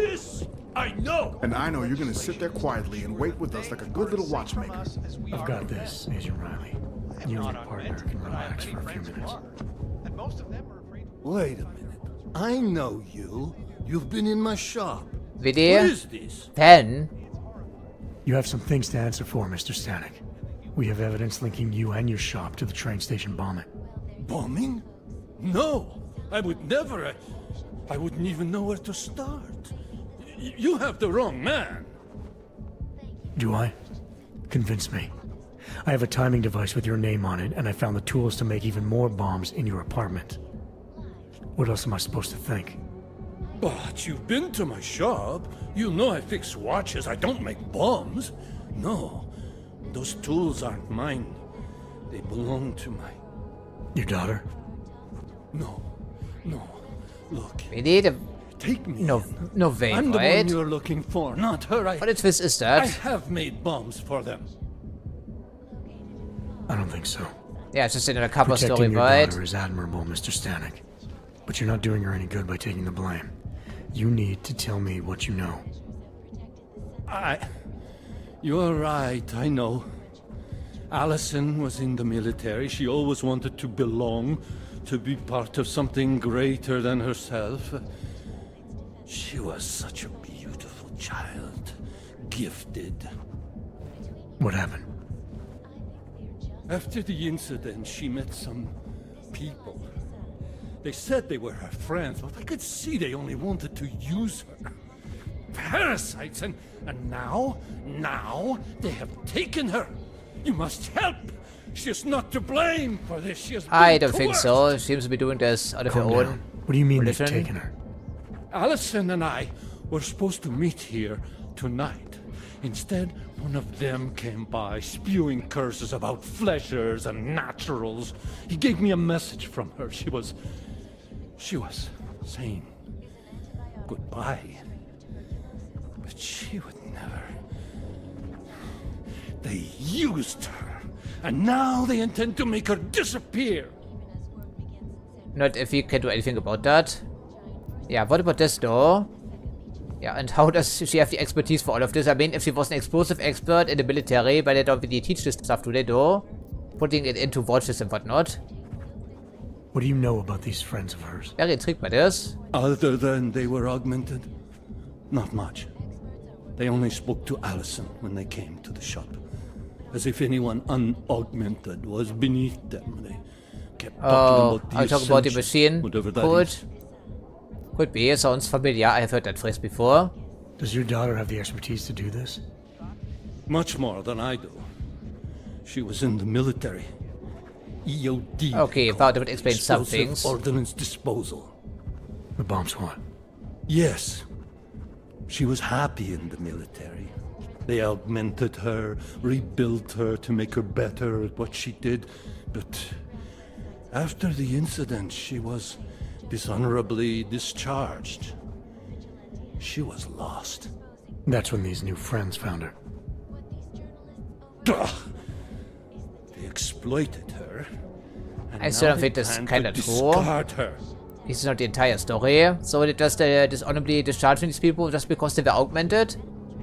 I know! And I know you're gonna sit there quietly and wait with us like a good little watchmaker. I've got this, Agent Riley. You and your partner can relax for a few minutes. Wait a minute. I know you. You've been in my shop. Video? What is this? Pen? You have some things to answer for, Mr. Stanek. We have evidence linking you and your shop to the train station bombing. Bombing? No! I would never. I wouldn't even know where to start. You have the wrong man. Do I? Convince me. I have a timing device with your name on it, and I found the tools to make even more bombs in your apartment. What else am I supposed to think? But you've been to my shop. You know I fix watches. I don't make bombs. No. Those tools aren't mine. They belong to my... Your daughter? No. No. Look. We need a... Take me. No way, I'm the right? one you're looking for, not her. What a twist is that? I have made bombs for them. I don't think so. Yeah, it's just in a cover story, Protecting your right? daughter is admirable, Mr. Stanek. But you're not doing her any good by taking the blame. You need to tell me what you know. You're right, I know. Allison was in the military. She always wanted to belong, to be part of something greater than herself. She was such a beautiful child. Gifted. What happened? After the incident, she met some people. They said they were her friends, but I could see they only wanted to use her. Parasites, and now they have taken her. You must help. She's not to blame for this. She has been I don't think coerced. so. She seems to be doing this out of her own. What do you mean they've volition. taken her? Allison and I were supposed to meet here tonight. Instead, one of them came by, spewing curses about fleshers and naturals. He gave me a message from her. She was saying goodbye. But she would never. They used her, and now they intend to make her disappear. Not if we can do anything about that. Yeah, what about this though? Yeah, and how does she have the expertise for all of this? I mean, if she was an explosive expert in the military, but they don't really teach this stuff, do they though? Putting it into watches and whatnot. What do you know about these friends of hers? Very intrigued by this. Other than they were augmented? Not much. They only spoke to Allison when they came to the shop. As if anyone unaugmented was beneath them. They kept talking about the I talk about the ascension, machine. whatever that Could. is. Could be. It sounds familiar. I have heard that phrase before. Does your daughter have the expertise to do this? Much more than I do. She was in the military. EOD. Okay, that would explain some things. Ordnance disposal. The bomb squad. Yes. She was happy in the military. They augmented her, rebuilt her to make her better at what she did. But after the incident, she was dishonorably discharged. She was lost. That's when these new friends found her. Ugh. They exploited her. I still don't think that's kind of true. This is not the entire story. So they just dishonorably discharging these people just because they were augmented?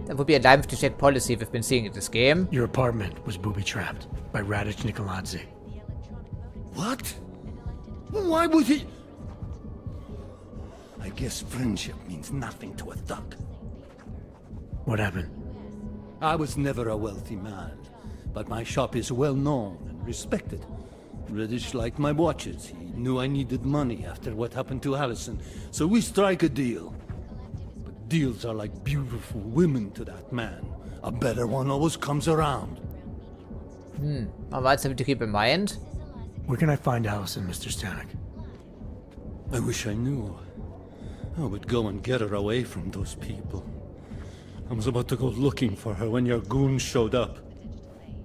That would be a line to check policy we've been seeing in this game. Your apartment was booby-trapped by Radic Nikoladze. What? Why would he? I guess friendship means nothing to a thug. What happened? I was never a wealthy man, but my shop is well known and respected. Radic liked my watches. He knew I needed money after what happened to Allison, so we strike a deal. But deals are like beautiful women to that man. A better one always comes around. Alright, something to keep in mind. Where can I find Allison, Mr. Stanek? I wish I knew. I would go and get her away from those people. I was about to go looking for her when your goons showed up.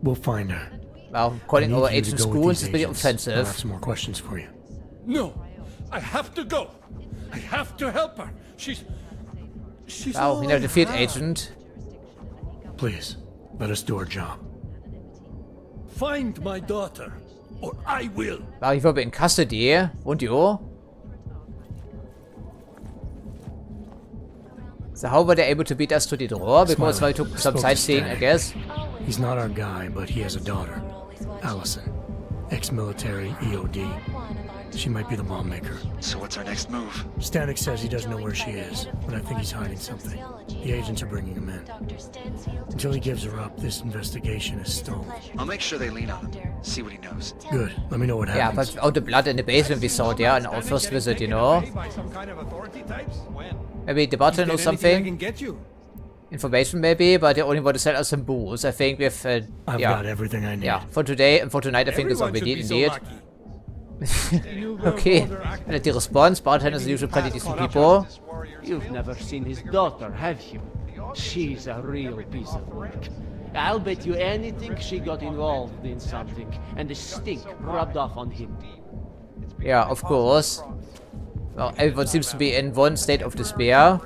We'll find her. Well, calling our agent schools is pretty offensive. I have some more questions for you. No! I have to go! I have to help her! She's well, we never defeat agent. Please, let us do our job. Find my daughter, or I will! Well, you will be in custody, won't you? So how were they able to beat us to the door? Because we took some sightseeing, I guess. He's not our guy, but he has a daughter, Allison. Ex-military, EOD. She might be the bomb maker. So what's our next move? Stanek says he doesn't know where she is, but I think he's hiding something. The agents are bringing him in. Until he gives her up, this investigation is stalled. I'll make sure they lean on him. See what he knows. Good. Let me know what happens. Yeah, but all the blood in the basement we saw there on our first visit, you know. Maybe the button or something. Information maybe, but they only want to sell us some booze. I think we've I've got everything I need. Yeah, for today and for tonight I think that's all we need indeed. Okay, and the response, bartenders are usually pretty decent people. You've never seen his daughter, have you? She's a real piece of work. I'll bet you anything she got involved in something, and the stink rubbed off on him. Yeah, of course. Well, everyone seems to be in one state of despair.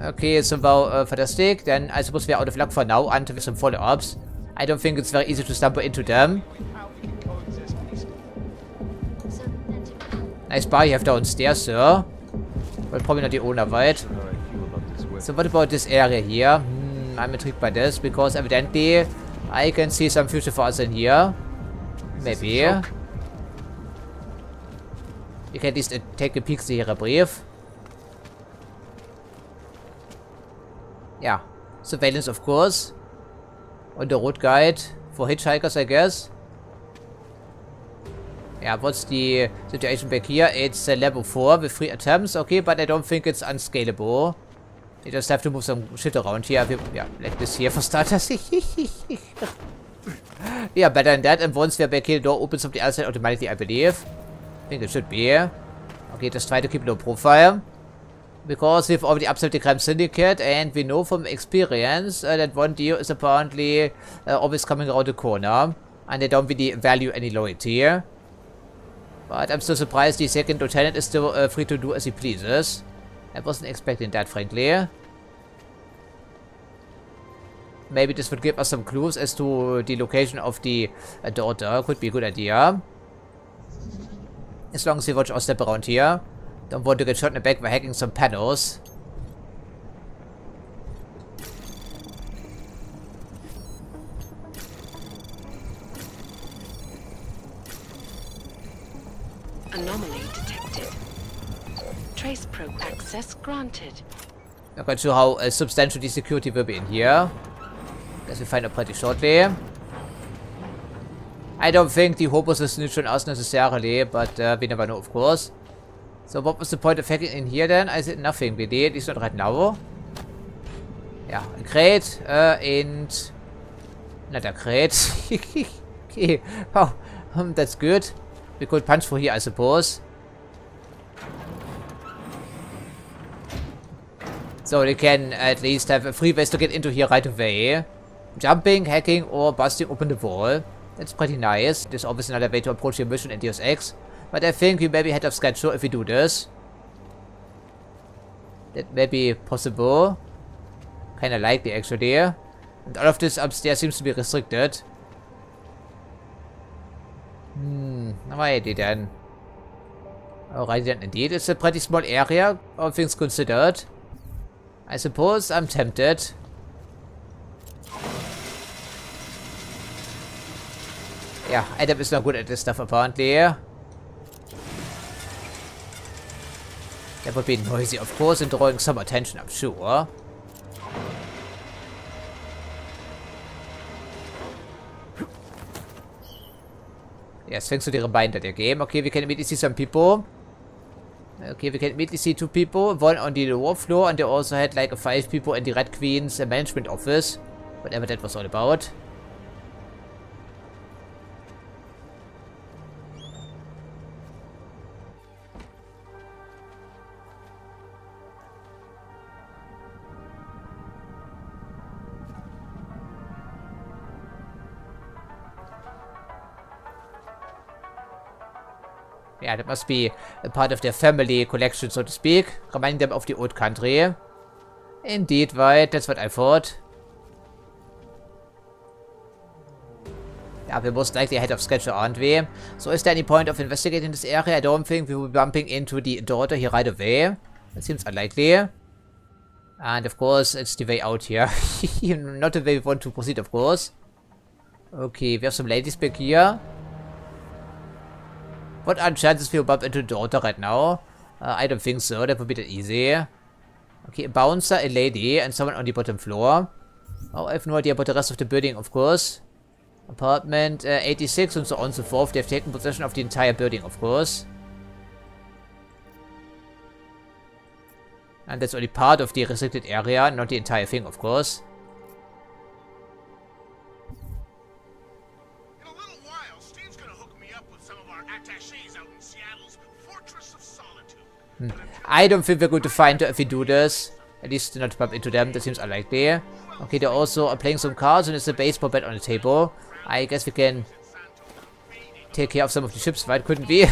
Okay, so well, fantastic. Then I suppose we're out of luck for now until with some follow-ups. I don't think it's very easy to stumble into them. Nice bar you have downstairs, sir. Well, probably not the owner, right? So what about this area here? I'm intrigued by this, because evidently I can see some future for us in here. Maybe. You can at least take a peek see here, a brief. Yeah. Surveillance, of course. On the road guide for hitchhikers, I guess. Yeah, what's the situation back here? It's level 4 with 3 attempts. Okay, but I don't think it's unscalable. You just have to move some shit around here. Yeah, like this here for starters. Yeah, better than that. And once we're back here, the door opens up the other side automatically, I believe. I think it should be. Okay, just try to keep low profile. Because we've already upset the crime syndicate, and we know from experience that one deal is apparently always coming around the corner. And they don't really value any loyalty. But I'm still surprised the second lieutenant is still free to do as he pleases. I wasn't expecting that, frankly. Maybe this would give us some clues as to the location of the daughter. Could be a good idea. As long as we watch our step around here. Don't want to get shot in the back by hacking some panels. Anomaly detected. Trace probe access granted. Not quite sure how substantial the security will be in here. Guess we'll find out pretty shortly. I don't think the hopers is neutral on us necessarily, but we never know, of course. So what was the point of hacking in here then? I said nothing really, at least not right now. Yeah, a crate, and not a crate. Okay, oh, that's good. We could punch through here, I suppose. So they can at least have free ways to get into here right away. Jumping, hacking, or busting open the wall. That's pretty nice. There's obviously another way to approach your mission in Deus Ex. But I think we may be ahead of schedule if we do this. That may be possible. Kinda likely, actually. And all of this upstairs seems to be restricted. Alrighty then. Alrighty then, indeed. It's a pretty small area, all things considered. I suppose I'm tempted. Yeah, Adam is not good at this stuff apparently. That would be noisy, of course, and drawing some attention, I'm sure. Yes, thanks to the reminder of the game. Okay, we can immediately see some people. Okay, we can immediately see 2 people. One on the lower floor, and they also had like 5 people in the Red Queen's management office. Whatever that was all about. Yeah, that must be a part of their family collection, so to speak. Reminding them of the old country. Indeed, right. That's what I thought. Yeah, we're most likely ahead of schedule, aren't we? So is there any point of investigating this area? I don't think we will be bumping into the daughter here right away. That seems unlikely. And of course, it's the way out here. Not the way we want to proceed, of course. Okay, we have some ladies back here. What are the chances we'll bump into the daughter right now? I don't think so. That would be that easy. Okay, a bouncer, a lady, and someone on the bottom floor. Oh, I have no idea about the rest of the building, of course. Apartment 86 and so on and so forth. They've taken possession of the entire building, of course. And that's only part of the restricted area, not the entire thing, of course. I don't think we're going to find her if we do this. At least not bump into them. That seems unlikely. Okay, they also are playing some cards and there's a baseball bat on the table. I guess we can take care of some of the ships, right? Couldn't we?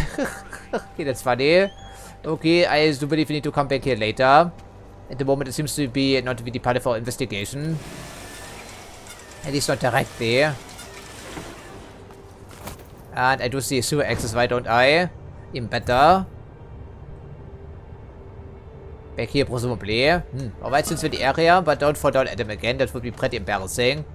Okay, that's funny. Okay, I do believe we need to come back here later. At the moment, it seems to be not to be the part of our investigation. At least not directly. And I do see a sewer access, why don't I? Even better. Back here, presumably. Alright, since we're in the area, but don't fall down at them again. That would be pretty embarrassing.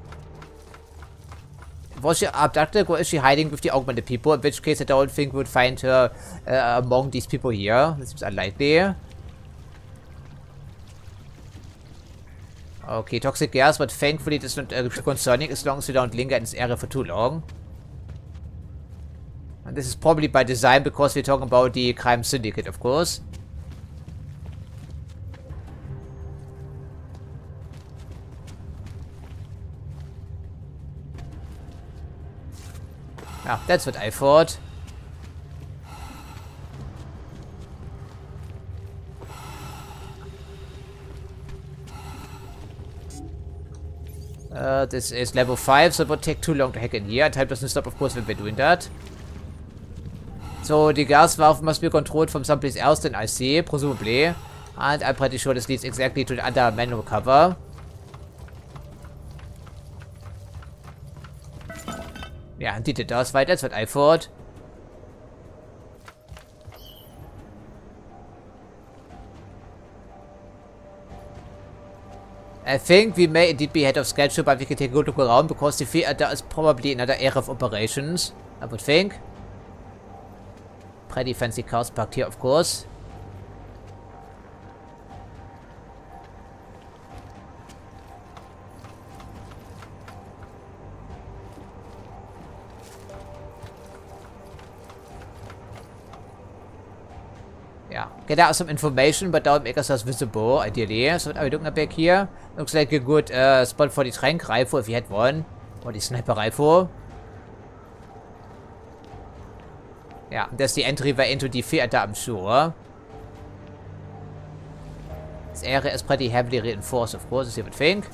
Was she abducted or is she hiding with the augmented people? In which case, I don't think we would find her among these people here. This seems unlikely. Okay, toxic gas, but thankfully that's not concerning as long as we don't linger in this area for too long. And this is probably by design because we're talking about the crime syndicate, of course. Ah, that's what I thought. This is level 5, so it would take too long to hack in here. Time doesn't stop, of course, when we're doing that. So the gas valve must be controlled from someplace else than I see, presumably. And I'm pretty sure this leads exactly to the other manual cover. Yeah, indeed it does, right? That's what I thought. I think we may indeed be ahead of schedule, but we can take a good look around because the theater is probably another area of operations, I would think. Pretty fancy cars parked here, of course. Yeah, get out some information, but don't make ourselves visible, ideally. So what are we looking at back here? Looks like a good spot for the trank rifle, if we had one. Or the sniper rifle. Yeah, there's the entryway into the theater, I'm sure. This area is pretty heavily reinforced, of course, as you would think.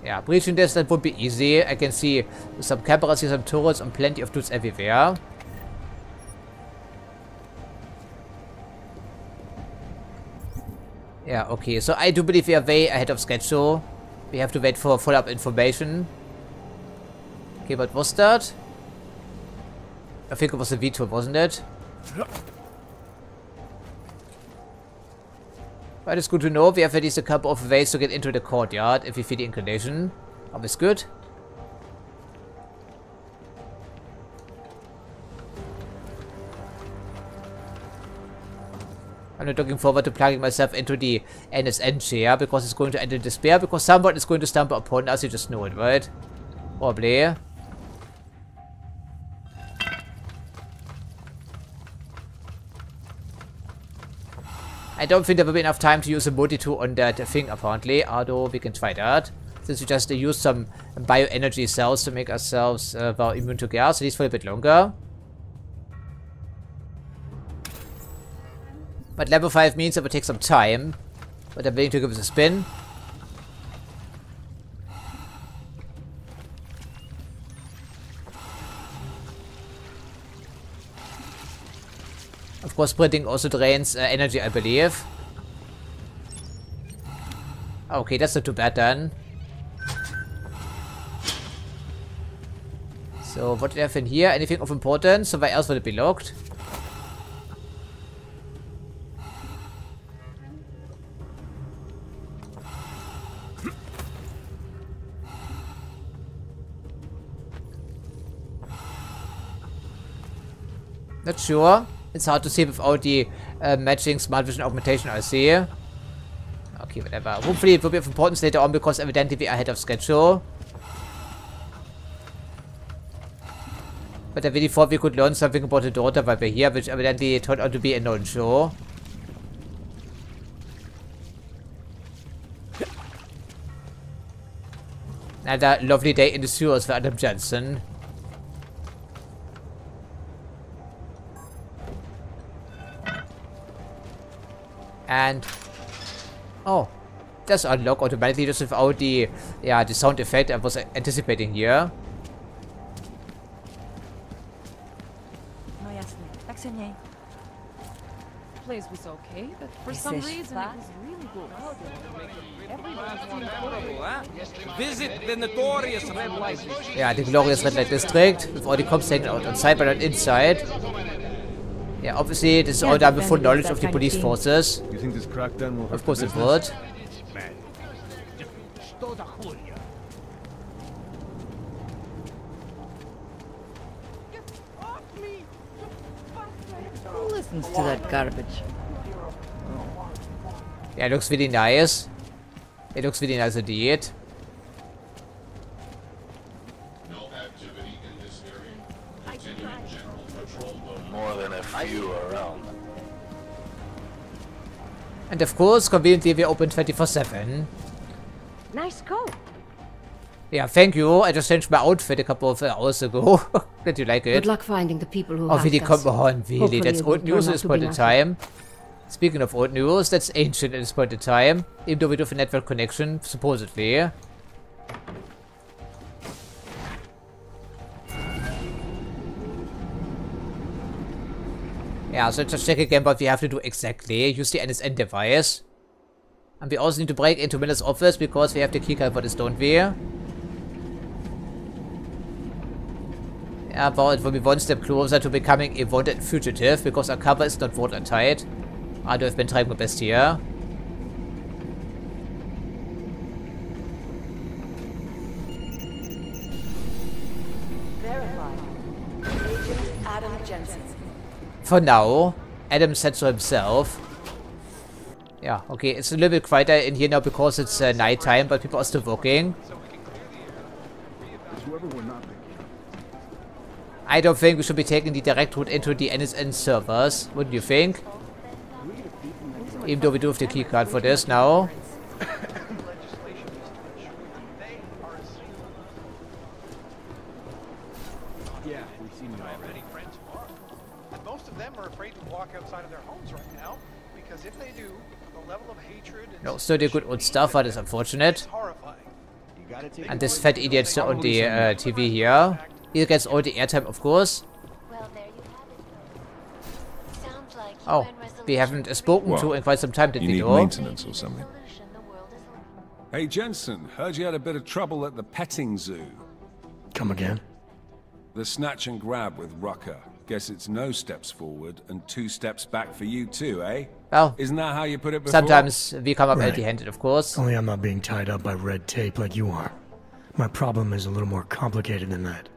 Yeah, breaching this, that would be easy. I can see some cameras here, some turrets, and plenty of dudes everywhere. Yeah, okay. So I do believe we are way ahead of schedule. We have to wait for follow-up information. Okay, what was that? I think it was a V2, wasn't it? But it's good to know. We have at least a couple of ways to get into the courtyard if we feel the inclination. Always good. I'm not looking forward to plugging myself into the NSN chair because it's going to end in despair because someone is going to stumble upon us. You just know it, right? Probably. I don't think there will be enough time to use a multi-tool on that thing apparently, although we can try that. Since we just use some bioenergy cells to make ourselves well immune to gas, at least for a bit longer. But level 5 means it will take some time. But I'm willing to give it a spin. Of course, sprinting also drains energy, I believe. Okay, that's not too bad then. So, what do we have in here? Anything of importance? Somewhere else would it be locked? Not sure. It's hard to see without the matching smart vision augmentation I see. Okay, whatever. Hopefully it will be of importance later on because evidently we are ahead of schedule. But I really thought we could learn something about the daughter while we're here, which evidently turned out to be a non-show. Another lovely day in the sewers for Adam Jensen. And oh, that's unlocked automatically just without the the sound effect I was anticipating here. No, jasne. Tak se měj. The place was okay, but for some reason it was really good. Visit the notorious red light. Yeah, the glorious red light district with all the cops hanging out outside but not inside. Yeah, obviously this is all done with full knowledge of the police forces. You think this crackdown will hurt Of course the it would. Who listens to that garbage? Yeah, it looks really nice. It looks really nice indeed. More than a few around. And of course, conveniently we open 24/7. Nice coat. Yeah, thank you. I just changed my outfit a couple of hours ago. Glad you like it. Good luck finding the people who oh, really? us. Come on, really? Hopefully That's old news at this point in time. Speaking of old news, that's ancient at this point in time. Even though we do have a network connection, supposedly. Yeah, so just check again what we have to do exactly. Use the NSN device. And we also need to break into Miller's office because we have the keycard for this, don't we? Yeah, but it will be one step closer to becoming a wanted fugitive because our cover is not watertight. Although I've been trying my best here. Verified. Agent Adam Jensen. For now, Adam said so himself. Yeah, okay, it's a little bit quieter in here now because it's nighttime, but people are still working. I don't think we should be taking the direct route into the NSN servers, wouldn't you think? Even though we do have the keycard for this now. Yeah, we've seen it already. And most of them are afraid to walk outside of their homes right now because if they do, the level of hatred and No, still the good old stuff, that is unfortunate. And this fat idiot still on the TV here. He gets all the airtime, of course. Well, there you have it. Sounds like Oh, we haven't spoken to in quite some time, did we? You need maintenance or something. Hey Jensen, heard you had a bit of trouble at the petting zoo. Come again? The snatch and grab with Rucker. Guess it's no steps forward and 2 steps back for you too, eh? Well, isn't that how you put it before? Sometimes we come up empty-handed, of course. Only I'm not being tied up by red tape like you are. My problem is a little more complicated than that.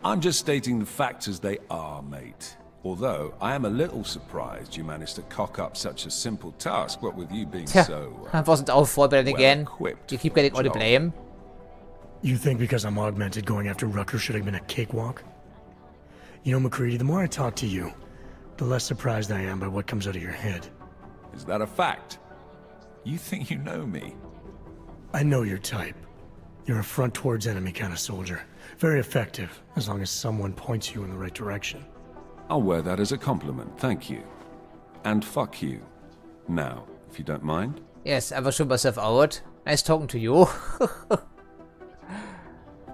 I'm just stating the facts as they are, mate. Although, I am a little surprised you managed to cock up such a simple task, what with you being so... I wasn't all for it, but then again, you keep getting all the blame. You think because I'm augmented, going after Rucker should have been a cakewalk? You know, McCready, the more I talk to you, the less surprised I am by what comes out of your head. Is that a fact? You think you know me? I know your type. You're a front towards enemy kind of soldier. Very effective, as long as someone points you in the right direction. I'll wear that as a compliment, thank you. And fuck you. Now, if you don't mind. Yes, I will show myself out. Nice talking to you.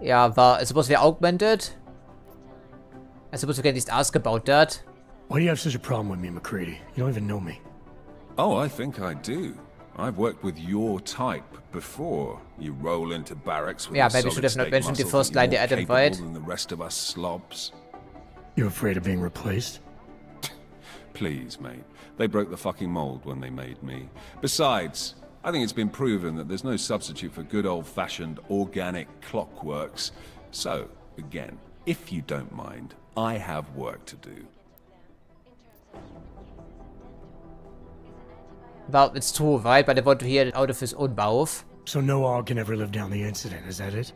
Yeah, I suppose we're augmented. I suppose we can at least ask about that. Why do you have such a problem with me, McCready? You don't even know me. Oh, I think I do. I've worked with your type before. You roll into barracks with maybe should have not mentioned the first line to Adam, right? Than the rest of us slobs. You afraid of being replaced? Please, mate. They broke the fucking mold when they made me. Besides, I think it's been proven that there's no substitute for good old-fashioned organic clockworks. So, again, if you don't mind, I have work to do. Well, it's true, right? But I want to hear it out of his own mouth. So no Aug can ever live down the incident, is that it?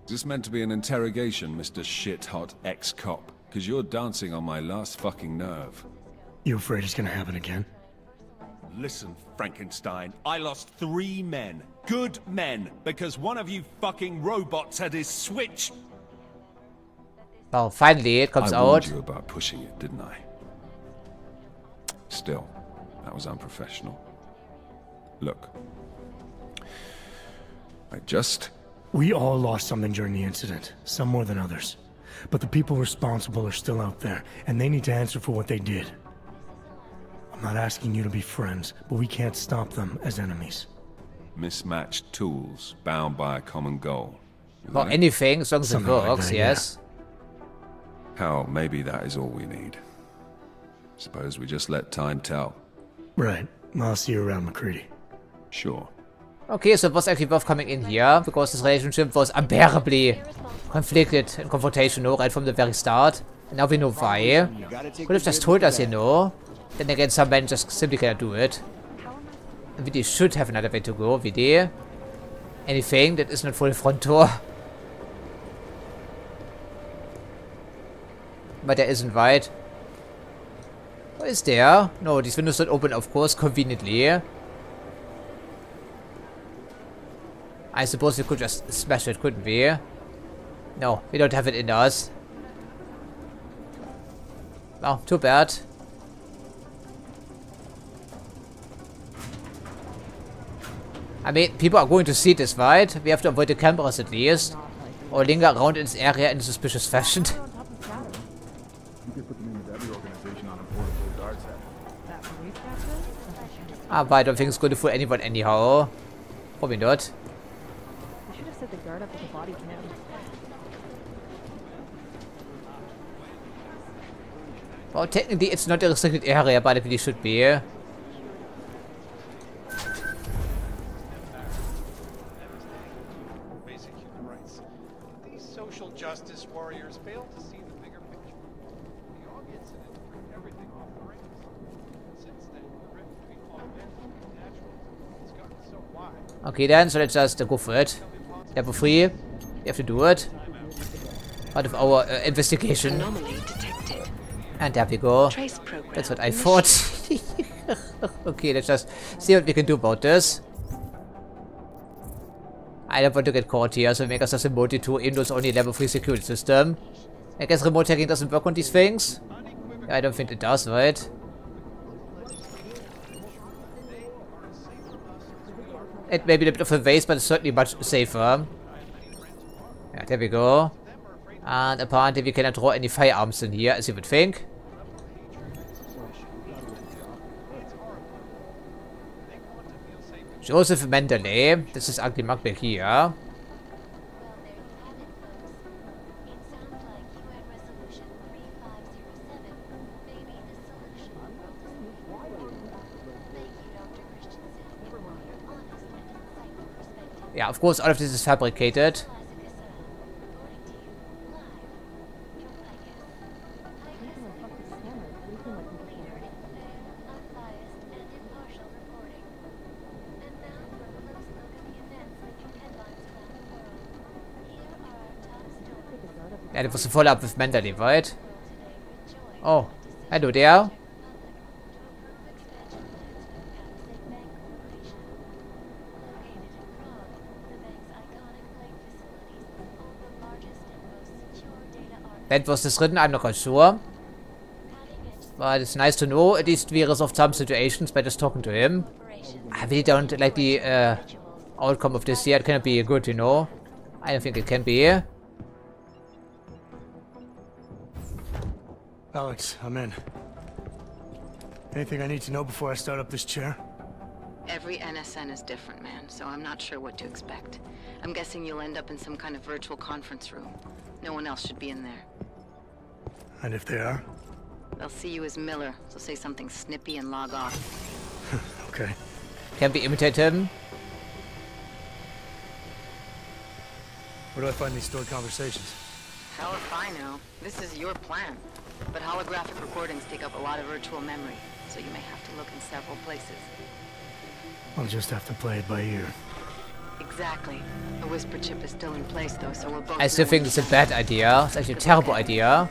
Is this meant to be an interrogation, Mr. Shit-hot ex-cop? Because you're dancing on my last fucking nerve. You afraid it's gonna happen again? Listen, Frankenstein, I lost 3 men. Good men. Because one of you fucking robots had his switch. Well, finally it comes out. I warned you about pushing it, didn't I? Still, that was unprofessional. Look. We all lost something during the incident. Some more than others. But the people responsible are still out there, and they need to answer for what they did. I'm not asking you to be friends, but we can't stop them as enemies. Mismatched tools, bound by a common goal. Well, anything, as long as it works, yes. Hell, maybe that is all we need. Suppose we just let time tell. Right. I'll see you around, McCready. Sure. Okay, so it was actually worth coming in here, because this relationship was unbearably conflicted and confrontational right from the very start. And now we know why. Could have just told us, you know. Then again, some men just simply cannot do it. And we should have another way to go, we anything that is not for the front door. But there isn't, right? What is there? No, these windows don't open, of course, conveniently. I suppose we could just smash it, couldn't we? No, we don't have it in us. Well, too bad. I mean, people are going to see this, right? We have to avoid the cameras at least. Or linger around in this area in a suspicious fashion. But I don't think it's going to fool anyone anyhow. Probably not. I should have set the guard up with the body cam. Well, technically it's not a restricted area, but it really should be. Basic human rights. These social justice warriors fail to see the bigger picture. The Aug incident threw everything off the rails. Since then, the rift between augmented and natural has gotten so wide. Okay then, so let's just go for it. Level 3. We have to do it. Part of our investigation. Anomaly detected. And there we go. That's what I thought. Okay, let's just see what we can do about this. I don't want to get caught here, so make us just a multi-tool, even though it's only a level 3 security system. I guess remote hacking doesn't work on these things. Yeah, I don't think it does, right? It may be a bit of a waste, but it's certainly much safer. Yeah, there we go. And apparently we cannot draw any firearms in here, as you would think. Joseph Mendeley. Das ist Ugly Mugbear hier. Yeah, of course, all of this is fabricated. Yeah, that was a follow-up with Mendeley, right? Oh, hello there. That was this written, I'm not quite sure. But it's nice to know, at least we resolved some situations by just talking to him. I really don't like the outcome of this yet. It cannot be good, you know. I don't think it can be. Alex, I'm in. Anything I need to know before I start up this chair? Every NSN is different, man, so I'm not sure what to expect. I'm guessing you'll end up in some kind of virtual conference room. No one else should be in there. And if they are? They'll see you as Miller, so say something snippy and log off. Okay. Can we imitate him? Where do I find these stored conversations? Hell if I know. This is your plan. But holographic recordings take up a lot of virtual memory, so you may have to look in several places. I'll just have to play it by ear. Exactly. The whisper chip is still in place, though, so we'll both... I still think it's a bad idea. It's actually a terrible idea.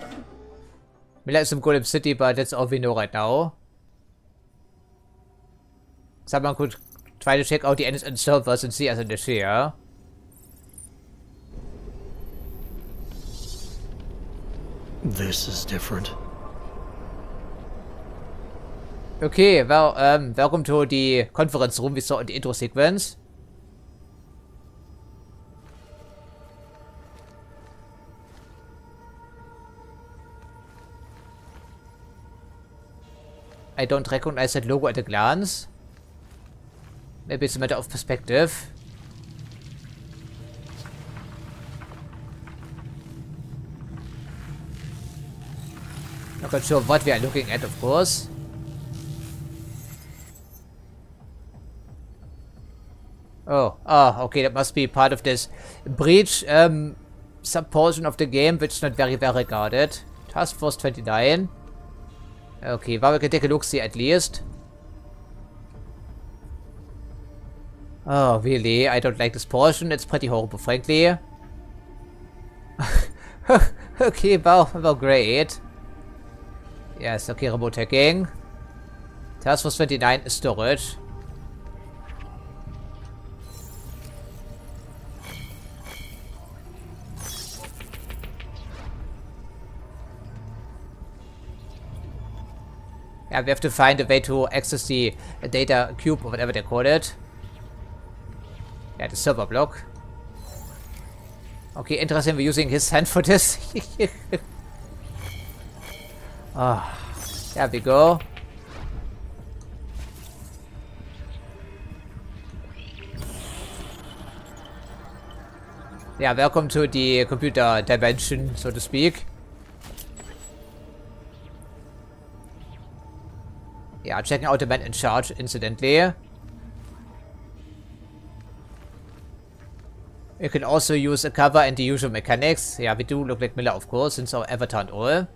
We like some Golem City, but that's all we know right now. Someone could try to check out the NSN servers and see us in the share. This is different. Okay, well, welcome to the conference room we saw in the intro sequence. I don't recognize that logo at a glance. Maybe it's a matter of perspective. Not quite sure what we are looking at, of course. Oh, okay, that must be part of this breach sub-portion of the game, which is not very well regarded. Task Force 29. Okay, well, we can take a look-see at least. Oh, really? I don't like this portion. It's pretty horrible, frankly. Okay, well, great. Yes, okay, remote hacking. Task Force 29 is storage. Yeah, we have to find a way to access the data cube or whatever they call it. Yeah, the server block. Okay, interesting, we're using his hand for this. There we go. Yeah, welcome to the computer dimension, so to speak. Yeah, checking out the man in charge, incidentally. You can also use a cover and the usual mechanics. Yeah, we do look like Miller, of course, since our avatar and all.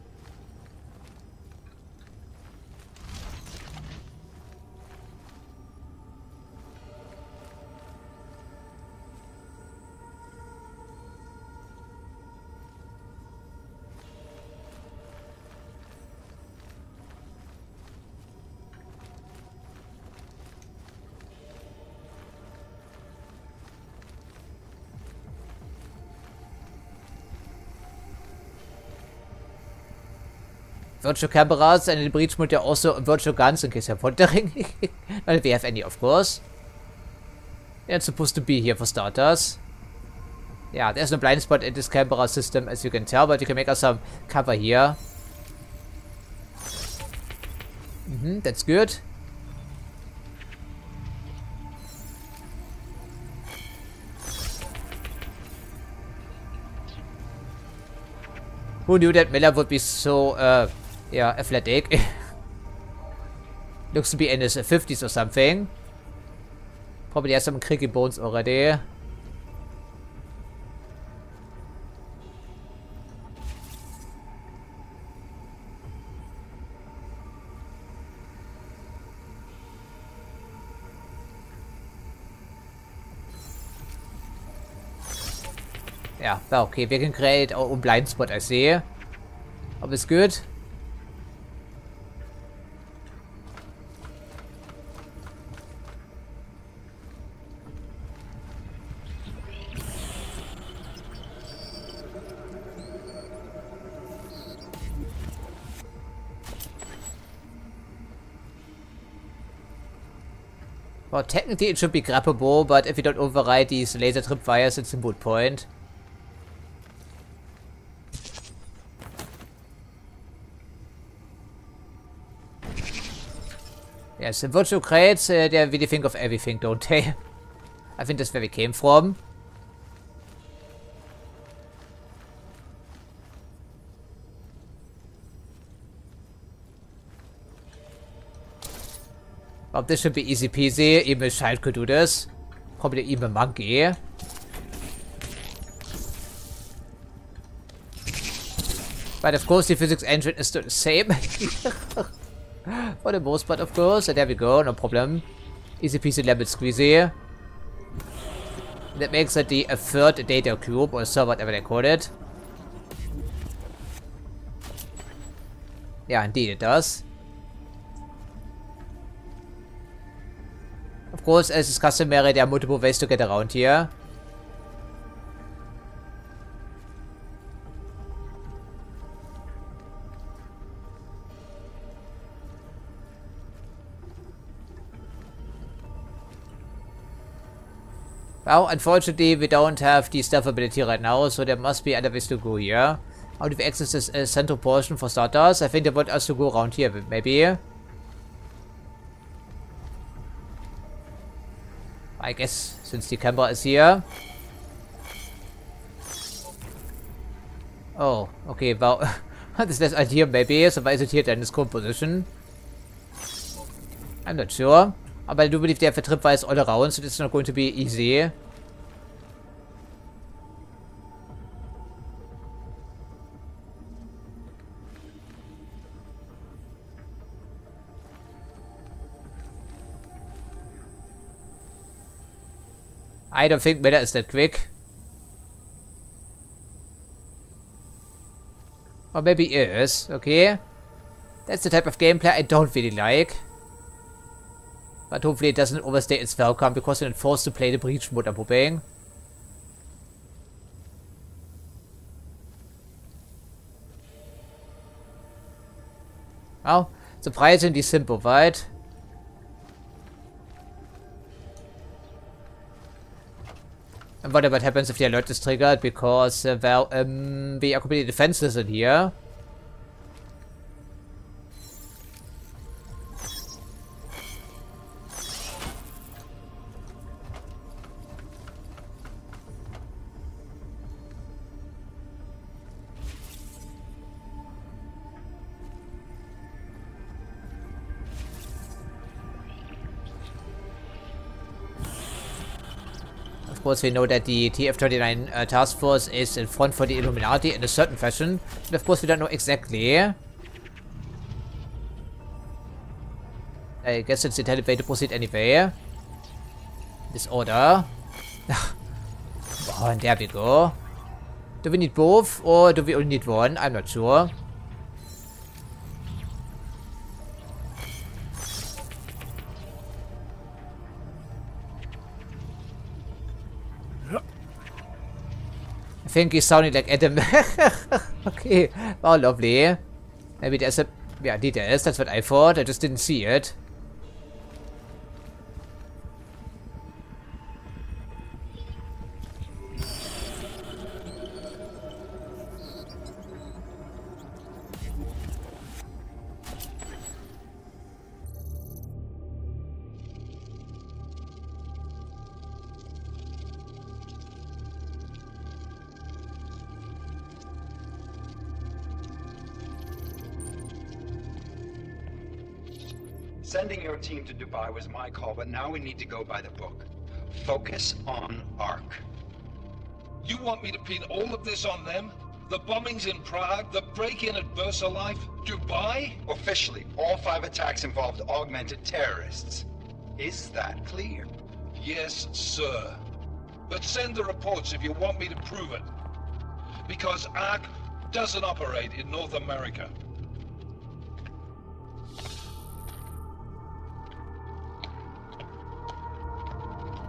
Virtual cameras and in the breach mode, there are also virtual guns in case you're wondering. Not if we have any, of course. Yeah, it's supposed to be here for starters. Yeah, there's no blind spot in this camera system, as you can tell, but you can make us some cover here. That's good. Who knew that Miller would be so, yeah, athletic? Looks to be in his 50s or something. Probably has some cricky bones already. Ja, okay, we can create our own blind spot, I see. Hope it's good. Well, technically it should be grabbable, but if you don't override these laser tripwires, it's a moot point. Yes, the virtual crates, they really think of everything, don't they? I think that's where we came from. Well, this should be easy peasy. Even a child could do this. Probably even a monkey. But of course the physics engine is still the same. For the most part, of course. And there we go, no problem. Easy peasy lemon squeezy. That makes it a third data cube, or so, whatever they call it. Yeah, indeed it does. Of course, as is customary, there are multiple ways to get around here. Well, unfortunately, we don't have the stealth ability right now, so there must be other ways to go here. How do we access this central portion for starters? I think they want us to go around here, maybe. I guess, since the camera is here. Oh, okay, well, this is idea maybe, so why is it here then in this cold position? I'm not sure. But I do believe they have a tripwires all around, so it's not going to be easy. I don't think Miller is that quick. Or maybe he is, okay. That's the type of gameplay I don't really like. But hopefully it doesn't overstay its welcome, because we're forced to play the breach mode, I'm hoping. Well, surprisingly simple, right? And wonder what happens if the alert is triggered, because, well, we are completely defenseless in here. Of course, we know that the TF-39 task force is in front for the Illuminati in a certain fashion, but of course we don't know exactly. I guess it's the intended way to proceed anyway. Disorder. Oh, and there we go. Do we need both, or do we only need one? I'm not sure. I think he's sounding like Adam. Okay, oh lovely. Maybe there's a... Yeah, indeed there is, that's what I thought, I just didn't see it. Sending your team to Dubai was my call, but now we need to go by the book. Focus on ARC. You want me to pin all of this on them? The bombings in Prague, the break-in at VersaLife, Dubai? Officially, all 5 attacks involved augmented terrorists. Is that clear? Yes, sir. But send the reports if you want me to prove it. Because ARC doesn't operate in North America.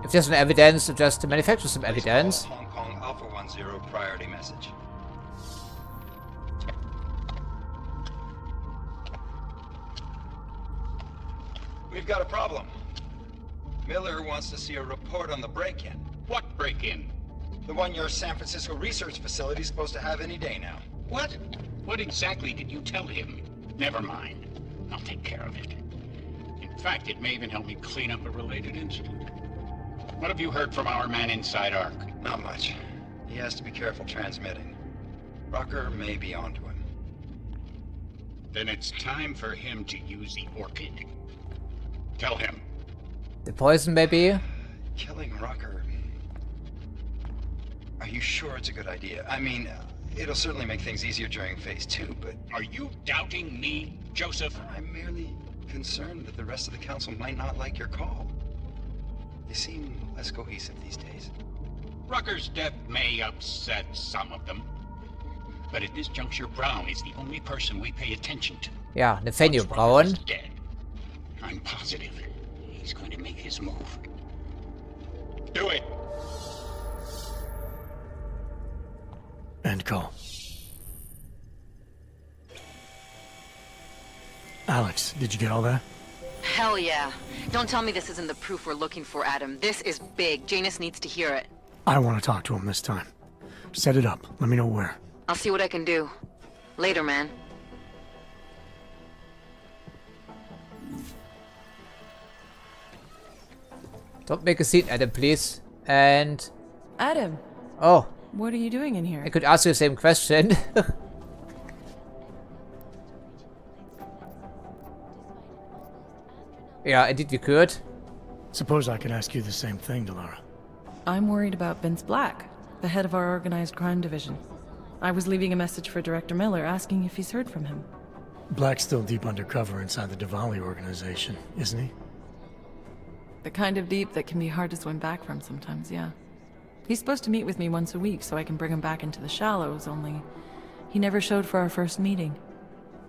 If there's no evidence, just to manufacture some evidence. Hong Kong Alpha 10 priority message. We've got a problem. Miller wants to see a report on the break-in. What break-in? The one your San Francisco research facility is supposed to have any day now. What? What exactly did you tell him? Never mind. I'll take care of it. In fact, it may even help me clean up a related incident. What have you heard from our man inside ARC? Not much. He has to be careful transmitting. Rucker may be onto him. Then it's time for him to use the orchid. Tell him. The poison, maybe? Killing Rucker. Are you sure it's a good idea? I mean, it'll certainly make things easier during Phase 2, but... Are you doubting me, Joseph? I'm merely concerned that the rest of the Council might not like your call. They seem less cohesive these days. Rucker's death may upset some of them. But at this juncture, Brown is the only person we pay attention to. Ja, Nathaniel Brown. Dead. I'm positive he's going to make his move. Do it! End call. Alex, did you get all that? Hell yeah. Don't tell me this isn't the proof we're looking for, Adam. This is big. Janus needs to hear it. I want to talk to him this time. Set it up. Let me know where. I'll see what I can do. Later, man. Don't make a scene, Adam, please. And... Adam. Oh. What are you doing in here? I could ask you the same question. Yeah, indeed you could. Suppose I could ask you the same thing, Delara. I'm worried about Vince Black, the head of our organized crime division. I was leaving a message for Director Miller asking if he's heard from him. Black's still deep undercover inside the Diwali organization, isn't he? The kind of deep that can be hard to swim back from sometimes, yeah. He's supposed to meet with me once a week so I can bring him back into the shallows, only he never showed for our first meeting.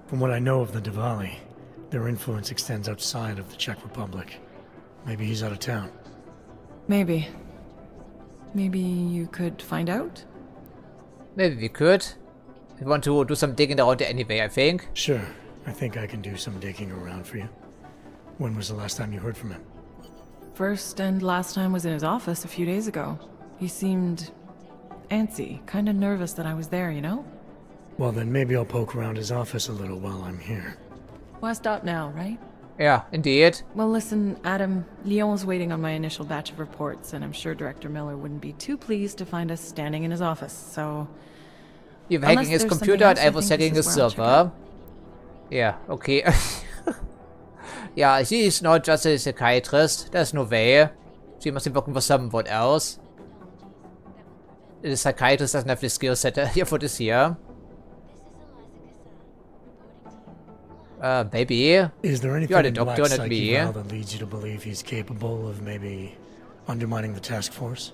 From what I know of the Diwali, their influence extends outside of the Czech Republic. Maybe he's out of town. Maybe. Maybe you could find out? Maybe we could. We want to do some digging around there anyway, I think. Sure. I think I can do some digging around for you. When was the last time you heard from him? First and last time was in his office a few days ago. He seemed antsy, kind of nervous that I was there, you know? Well, then maybe I'll poke around his office a little while I'm here. Why stop now, right? Yeah, indeed. Well, listen, Adam, Lyon's waiting on my initial batch of reports, and I'm sure Director Miller wouldn't be too pleased to find us standing in his office, so... You're hacking his computer and I was hacking his server. Yeah, okay. Yeah, she's not just a psychiatrist. There's no way. She must be working for someone else. The psychiatrist doesn't have the skill set here for this here. Maybe. Is there anything you are the doctor, in not me. That leads you to believe he's capable of maybe undermining the task force?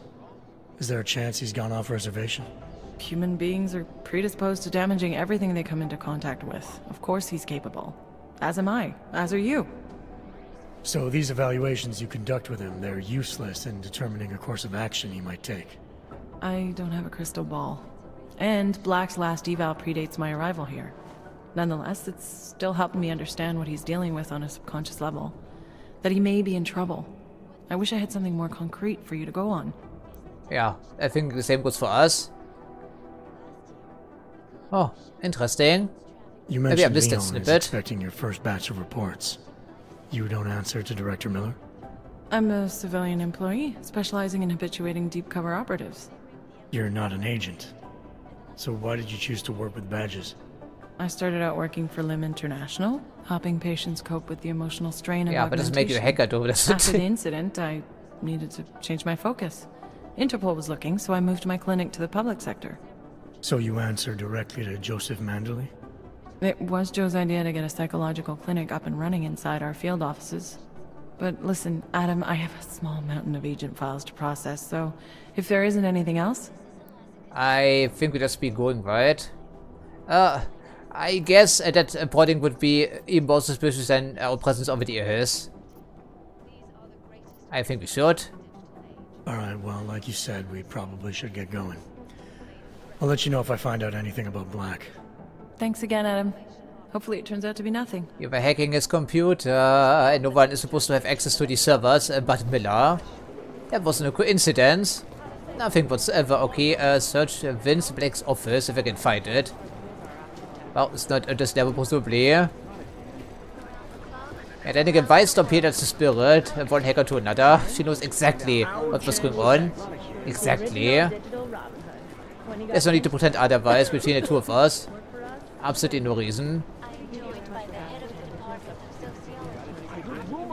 Is there a chance he's gone off reservation? Human beings are predisposed to damaging everything they come into contact with. Of course he's capable. As am I. As are you. So these evaluations you conduct with him, they're useless in determining a course of action he might take. I don't have a crystal ball. And Black's last eval predates my arrival here. Nonetheless, it's still helping me understand what he's dealing with on a subconscious level. That he may be in trouble. I wish I had something more concrete for you to go on. Yeah, I think the same goes for us. Oh, interesting. You mentioned Leon is expecting your first batch of reports. You don't answer to Director Miller? I'm a civilian employee, specializing in habituating deep cover operatives. You're not an agent. So why did you choose to work with badges? I started out working for Lim International, helping patients cope with the emotional strain of Yeah, but doesn't make you a hacker, though. After the incident, I needed to change my focus. Interpol was looking, so I moved my clinic to the public sector. So you answer directly to Joseph Manderley? It was Joe's idea to get a psychological clinic up and running inside our field offices. But listen, Adam, I have a small mountain of agent files to process, so if there isn't anything else... I think we just be going, right? I guess that boarding would be even more suspicious than our presence over the is. I think we should. Alright, well, like you said, we probably should get going. I'll let you know if I find out anything about Black. Thanks again, Adam. Hopefully it turns out to be nothing. You were hacking his computer, and no one is supposed to have access to the servers but Miller. That wasn't a coincidence. Nothing whatsoever. Okay, search Vince Black's office if I can find it. Well, it's not at this level, possibly. And then again, why stop here? That's the spirit. One hacker to another. She knows exactly what was going on. Exactly. There's no need to pretend otherwise between the two of us. Absolutely no reason.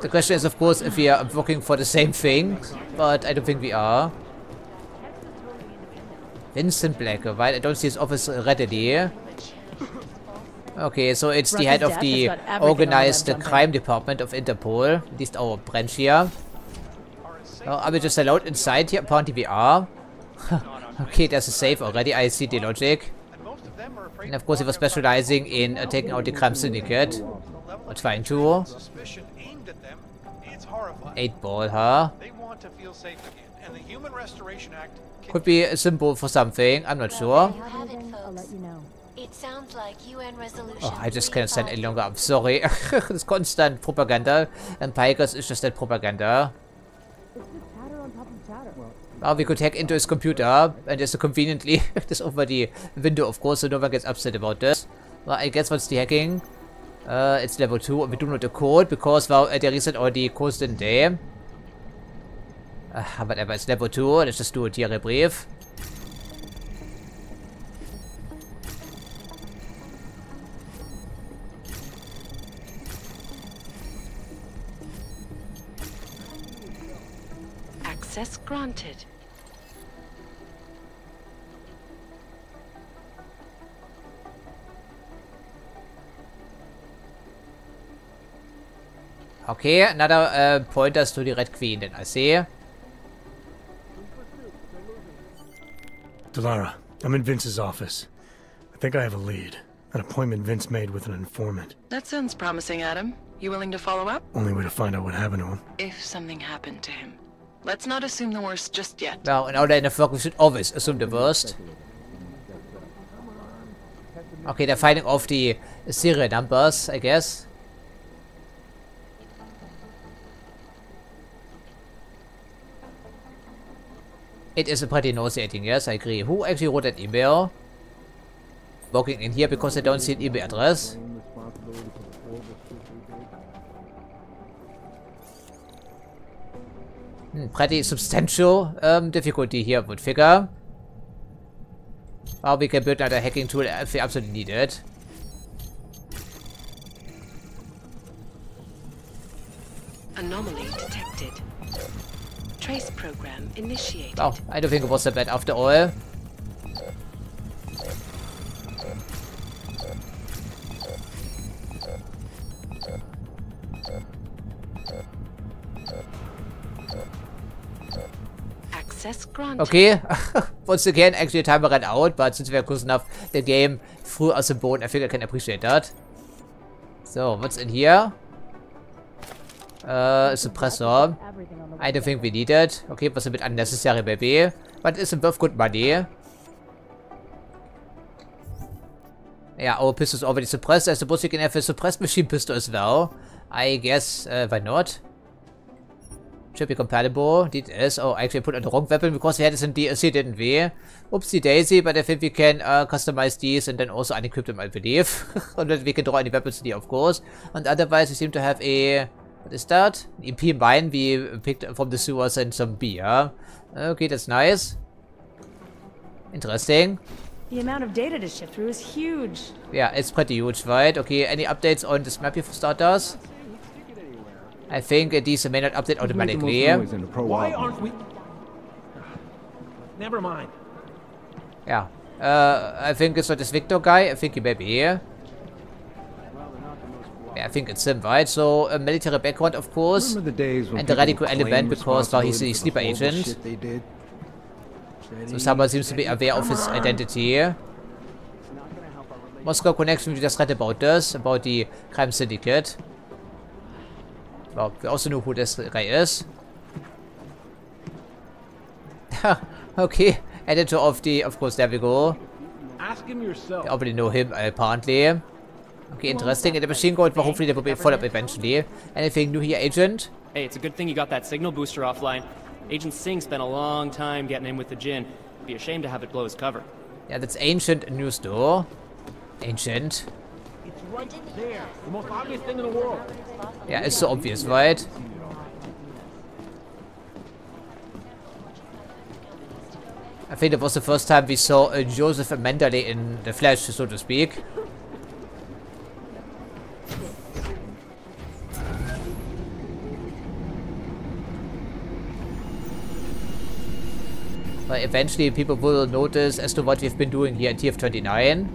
The question is, of course, if we are working for the same thing, but I don't think we are. Vincent Black, right? I don't see his office readily. Okay, so it's the head of the organized crime department of Interpol, at least our branch here. Are we just allowed inside here? Apparently we are. Okay, there's a safe already, I see the logic. And of course he was specializing in taking out the crime syndicate. Or trying to. 8-ball, huh? Could be a symbol for something, I'm not sure. It sounds like UN resolution. Oh, I just can't stand any longer. I'm sorry. This constant propaganda. And Pikers is just that propaganda. Well, we could hack into his computer. And just conveniently this over the window, of course, so no one gets upset about this. Well, I guess what's the hacking? It's level 2. And we do know the code because, well, they reset all the codes, didn't they? Whatever, it's level 2. Let's just do it here, brief. Access granted. Okay, another pointers to the Red Queen, then I see. Delara, I'm in Vince's office. I think I have a lead. An appointment Vince made with an informant. That sounds promising, Adam. You willing to follow up? Only way to find out what happened to him. If something happened to him. Let's not assume the worst just yet. Well, in our line of work, we should always assume the worst. Okay, they're finding off the serial numbers, I guess. It is a pretty nauseating, yes, I agree. Who actually wrote that email? Walking in here because I don't see an email address. Pretty substantial difficulty here, would figure. Well, we can build another hacking tool if we absolutely need it. Anomaly detected. Trace program initiated. Oh, I don't think it was that bad after all. Access granted. Okay, once again, actually the timer ran out, but since we are close enough, the game threw us a bone. I think I can appreciate that. So, what's in here? Suppressor. I don't think we need it. Okay, it was a bit unnecessary, maybe. But it's worth good money. Yeah, our pistol is already suppressed. I suppose we can have a suppressed machine pistol as well. I guess, why not? Should be compatible. It is. Oh, I actually put on the wrong weapon because we had this in DLC, didn't we? Oopsie daisy, but I think we can customize these and then also unequip them, I believe. And then we can draw any weapons in here, of course. And otherwise, we seem to have a... What is that? An EP mine we picked from the sewers and some beer. Okay, that's nice. Interesting. The amount of data to shift through is huge. Yeah, it's pretty huge, right? Okay, any updates on this map here for starters? I think these may not update automatically. Why aren't we? Never mind. Yeah. I think it's not this Victor guy. I think he may be here. Yeah, I think it's him, right? So, a military background, of course. And the radical element because, well, he's a sleeper agent. So someone seems to be aware of his identity. Moscow connection, we just read about this, about the crime syndicate. Well, we also know who this guy is. Okay, editor of the, of course, there we go. Ask him yourself. You already know him, apparently. Okay, interesting. And the machine gun, well, hopefully there will be a follow-up eventually. Anything new here, Agent? Hey, it's a good thing you got that signal booster offline. Agent Singh spent a long time getting in with the Jinn. Be ashamed to have it blow his cover. Yeah, that's ancient news, though. Ancient. It's right there. The most obvious thing in the world. Yeah, it's so obvious, right? I think it was the first time we saw Joseph Mandalay in the flesh, so to speak. But eventually people will notice as to what we've been doing here at TF29.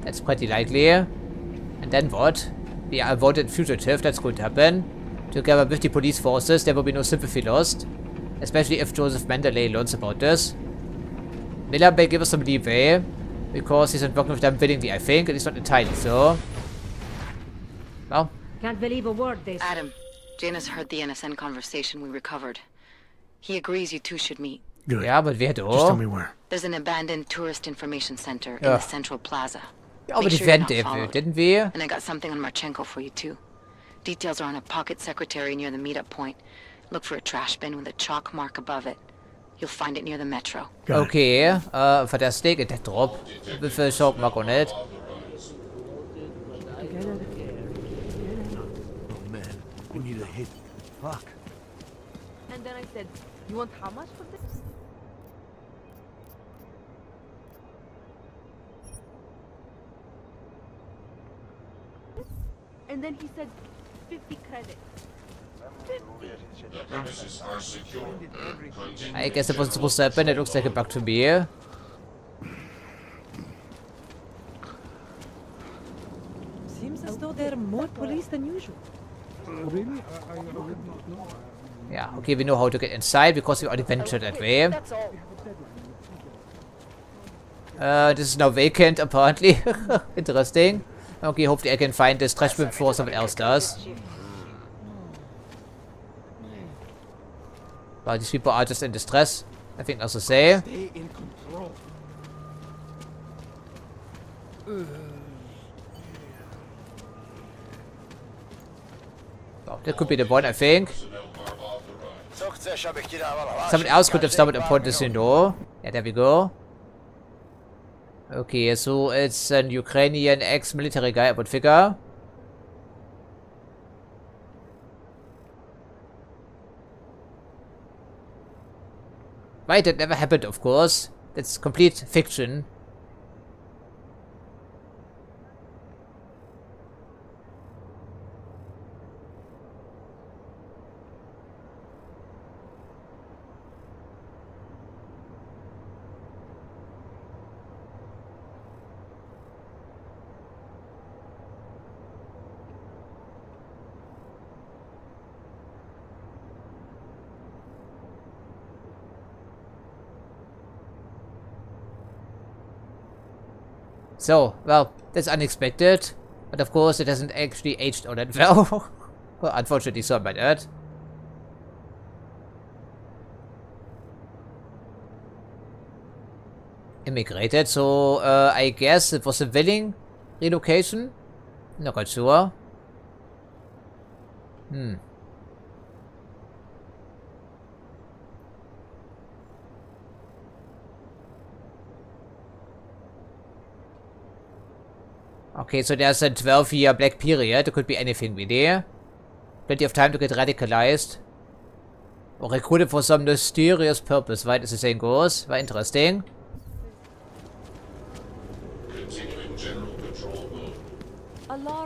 That's pretty likely. And then what? We are a wanted fugitive, that's going to happen. Together with the police forces, there will be no sympathy lost. Especially if Joseph Mandalay learns about this. Miller may give us some leeway. Because he's not working with them willingly, I think. And he's not entirely so. Well. Can't believe a word this. Adam, Janus heard the NSN conversation we recovered. He agrees you two should meet. Good. Yeah, but where though? Just tell me where. There's an abandoned tourist information center in the central plaza. Oh, but sure didn't we? And I got something on Marchenko for you too. Details are on a pocket secretary near the meetup point. Look for a trash bin with a chalk mark above it. You'll find it near the metro. Okay, fantastic. A dead drop with a chalk mark on it. Oh man, we need a hit. Fuck. And then I said, you want how much for this? And then he said 50 credits. 50. I guess it wasn't supposed to happen. It looks like a bug to me. Seems as though there are more police than usual. Really? Yeah, okay, we know how to get inside because we already ventured that way. This is now vacant, apparently. Interesting. Okay, hopefully I can find this trash bin before someone else does. Well, these people are just in distress. I think that's to say. Stay in control. Well, that could be the one, I think. Someone else could have stumbled upon this, you know. Yeah, there we go. Okay, so it's an Ukrainian ex-military guy, I would figure. Right, that never happened, of course. That's complete fiction. So, well, that's unexpected. But of course, it hasn't actually aged all that well. Well, unfortunately, so by that. Immigrated, so I guess it was a willing relocation. Not quite sure. Okay, so there's a 12-year black period. There could be anything really. Plenty of time to get radicalized. Or recruited for some mysterious purpose, right, as the saying goes. Very interesting.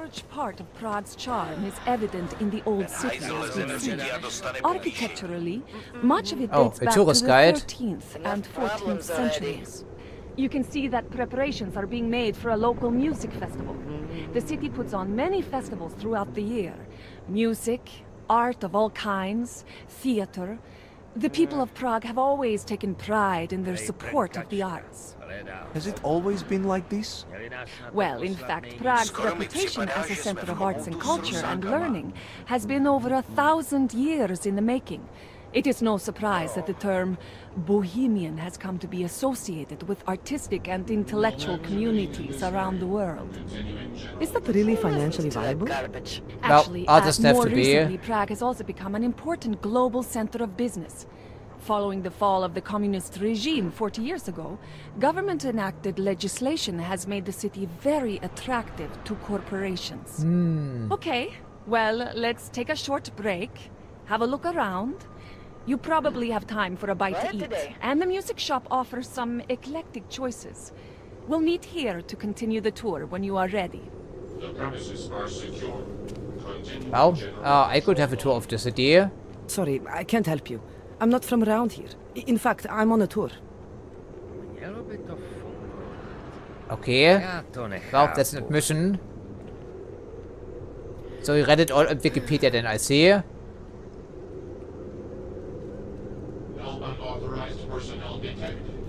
large part of Prague's charm is evident in the old city as we see. Architecturally, much of it dates back to the 13th and 14th centuries. You can see that preparations are being made for a local music festival. The city puts on many festivals throughout the year. Music, art of all kinds, theater. The people of Prague have always taken pride in their support of the arts. Has it always been like this? Well, in fact, Prague's reputation as a center of arts and culture and learning has been over 1,000 years in the making. It is no surprise that the term Bohemian has come to be associated with artistic and intellectual communities around the world. Is that really financially viable? Actually, more recently, Prague has also become an important global center of business. Following the fall of the communist regime 40 years ago, government-enacted legislation has made the city very attractive to corporations. Okay, well, let's take a short break, have a look around. You probably have time for a bite to eat, and the music shop offers some eclectic choices. We'll meet here to continue the tour when you are ready. The premises are secure. Well, I could have a tour of the city. Sorry, I can't help you. I'm not from around here. In fact, I'm on a tour. Okay. Well, that's an admission. So you read it all on Wikipedia then, I see.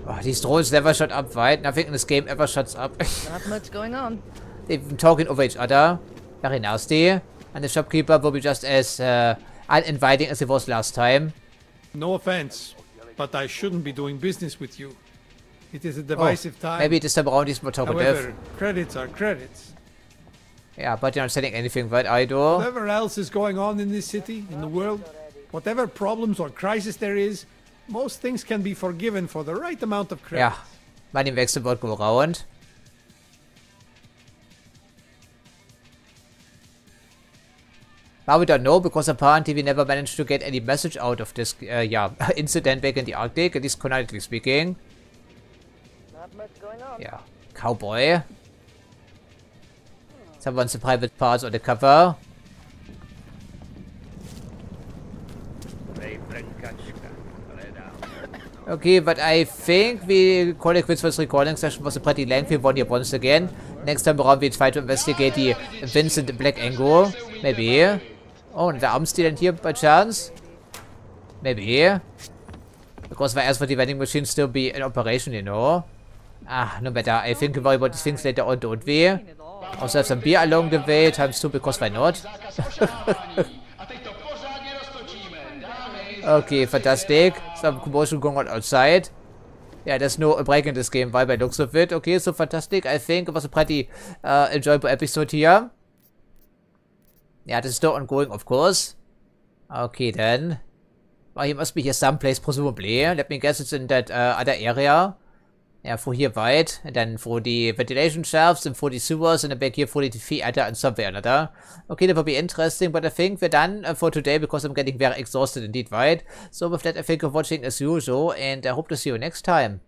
Oh, these drones never shut up, right? Nothing in this game ever shuts up. Not much going on. They've been talking over each other. Very nasty. And the shopkeeper will be just as uninviting as he was last time. No offense, but I shouldn't be doing business with you. It is a divisive time. Maybe this time around he's more talkative. However, credits are credits. Yeah, but you're not selling anything, right, Idol? Whatever else is going on in this city, in the world, whatever problems or crisis there is, most things can be forgiven for the right amount of credit. Ja, mein Wechselwort go around. Now we don't know, because apparently we never managed to get any message out of this incident back in the Arctic, at least canonically speaking. Not much going on. Yeah, cowboy. Someone's private parts on the cover. Okay, but I think we call it quits for this recording session. Was a pretty lengthy one here once again. Next time around we try to investigate the Vincent Black angle. Maybe. Oh, and the arm stealing here by chance? Maybe. Because why else would the vending machine still be in operation, you know? Ah, no matter. I think we worry about these things later on, don't we? Also have some beer along the way, times 2, because why not? Okay, fantastic. Some commotion going on outside. Yeah, there's no break in this game, by the looks of it. Okay, so fantastic. I think it was a pretty enjoyable episode here. Yeah, this is still ongoing, of course. Okay, then. Well, he must be here someplace, presumably. Let me guess it's in that other area. Yeah, for here wide. And then for the ventilation shafts and for the sewers. And then back here for the theater and somewhere another. Okay, that will be interesting. But I think we're done for today because I'm getting very exhausted indeed, right? So with that, I thank you for watching as usual. And I hope to see you next time.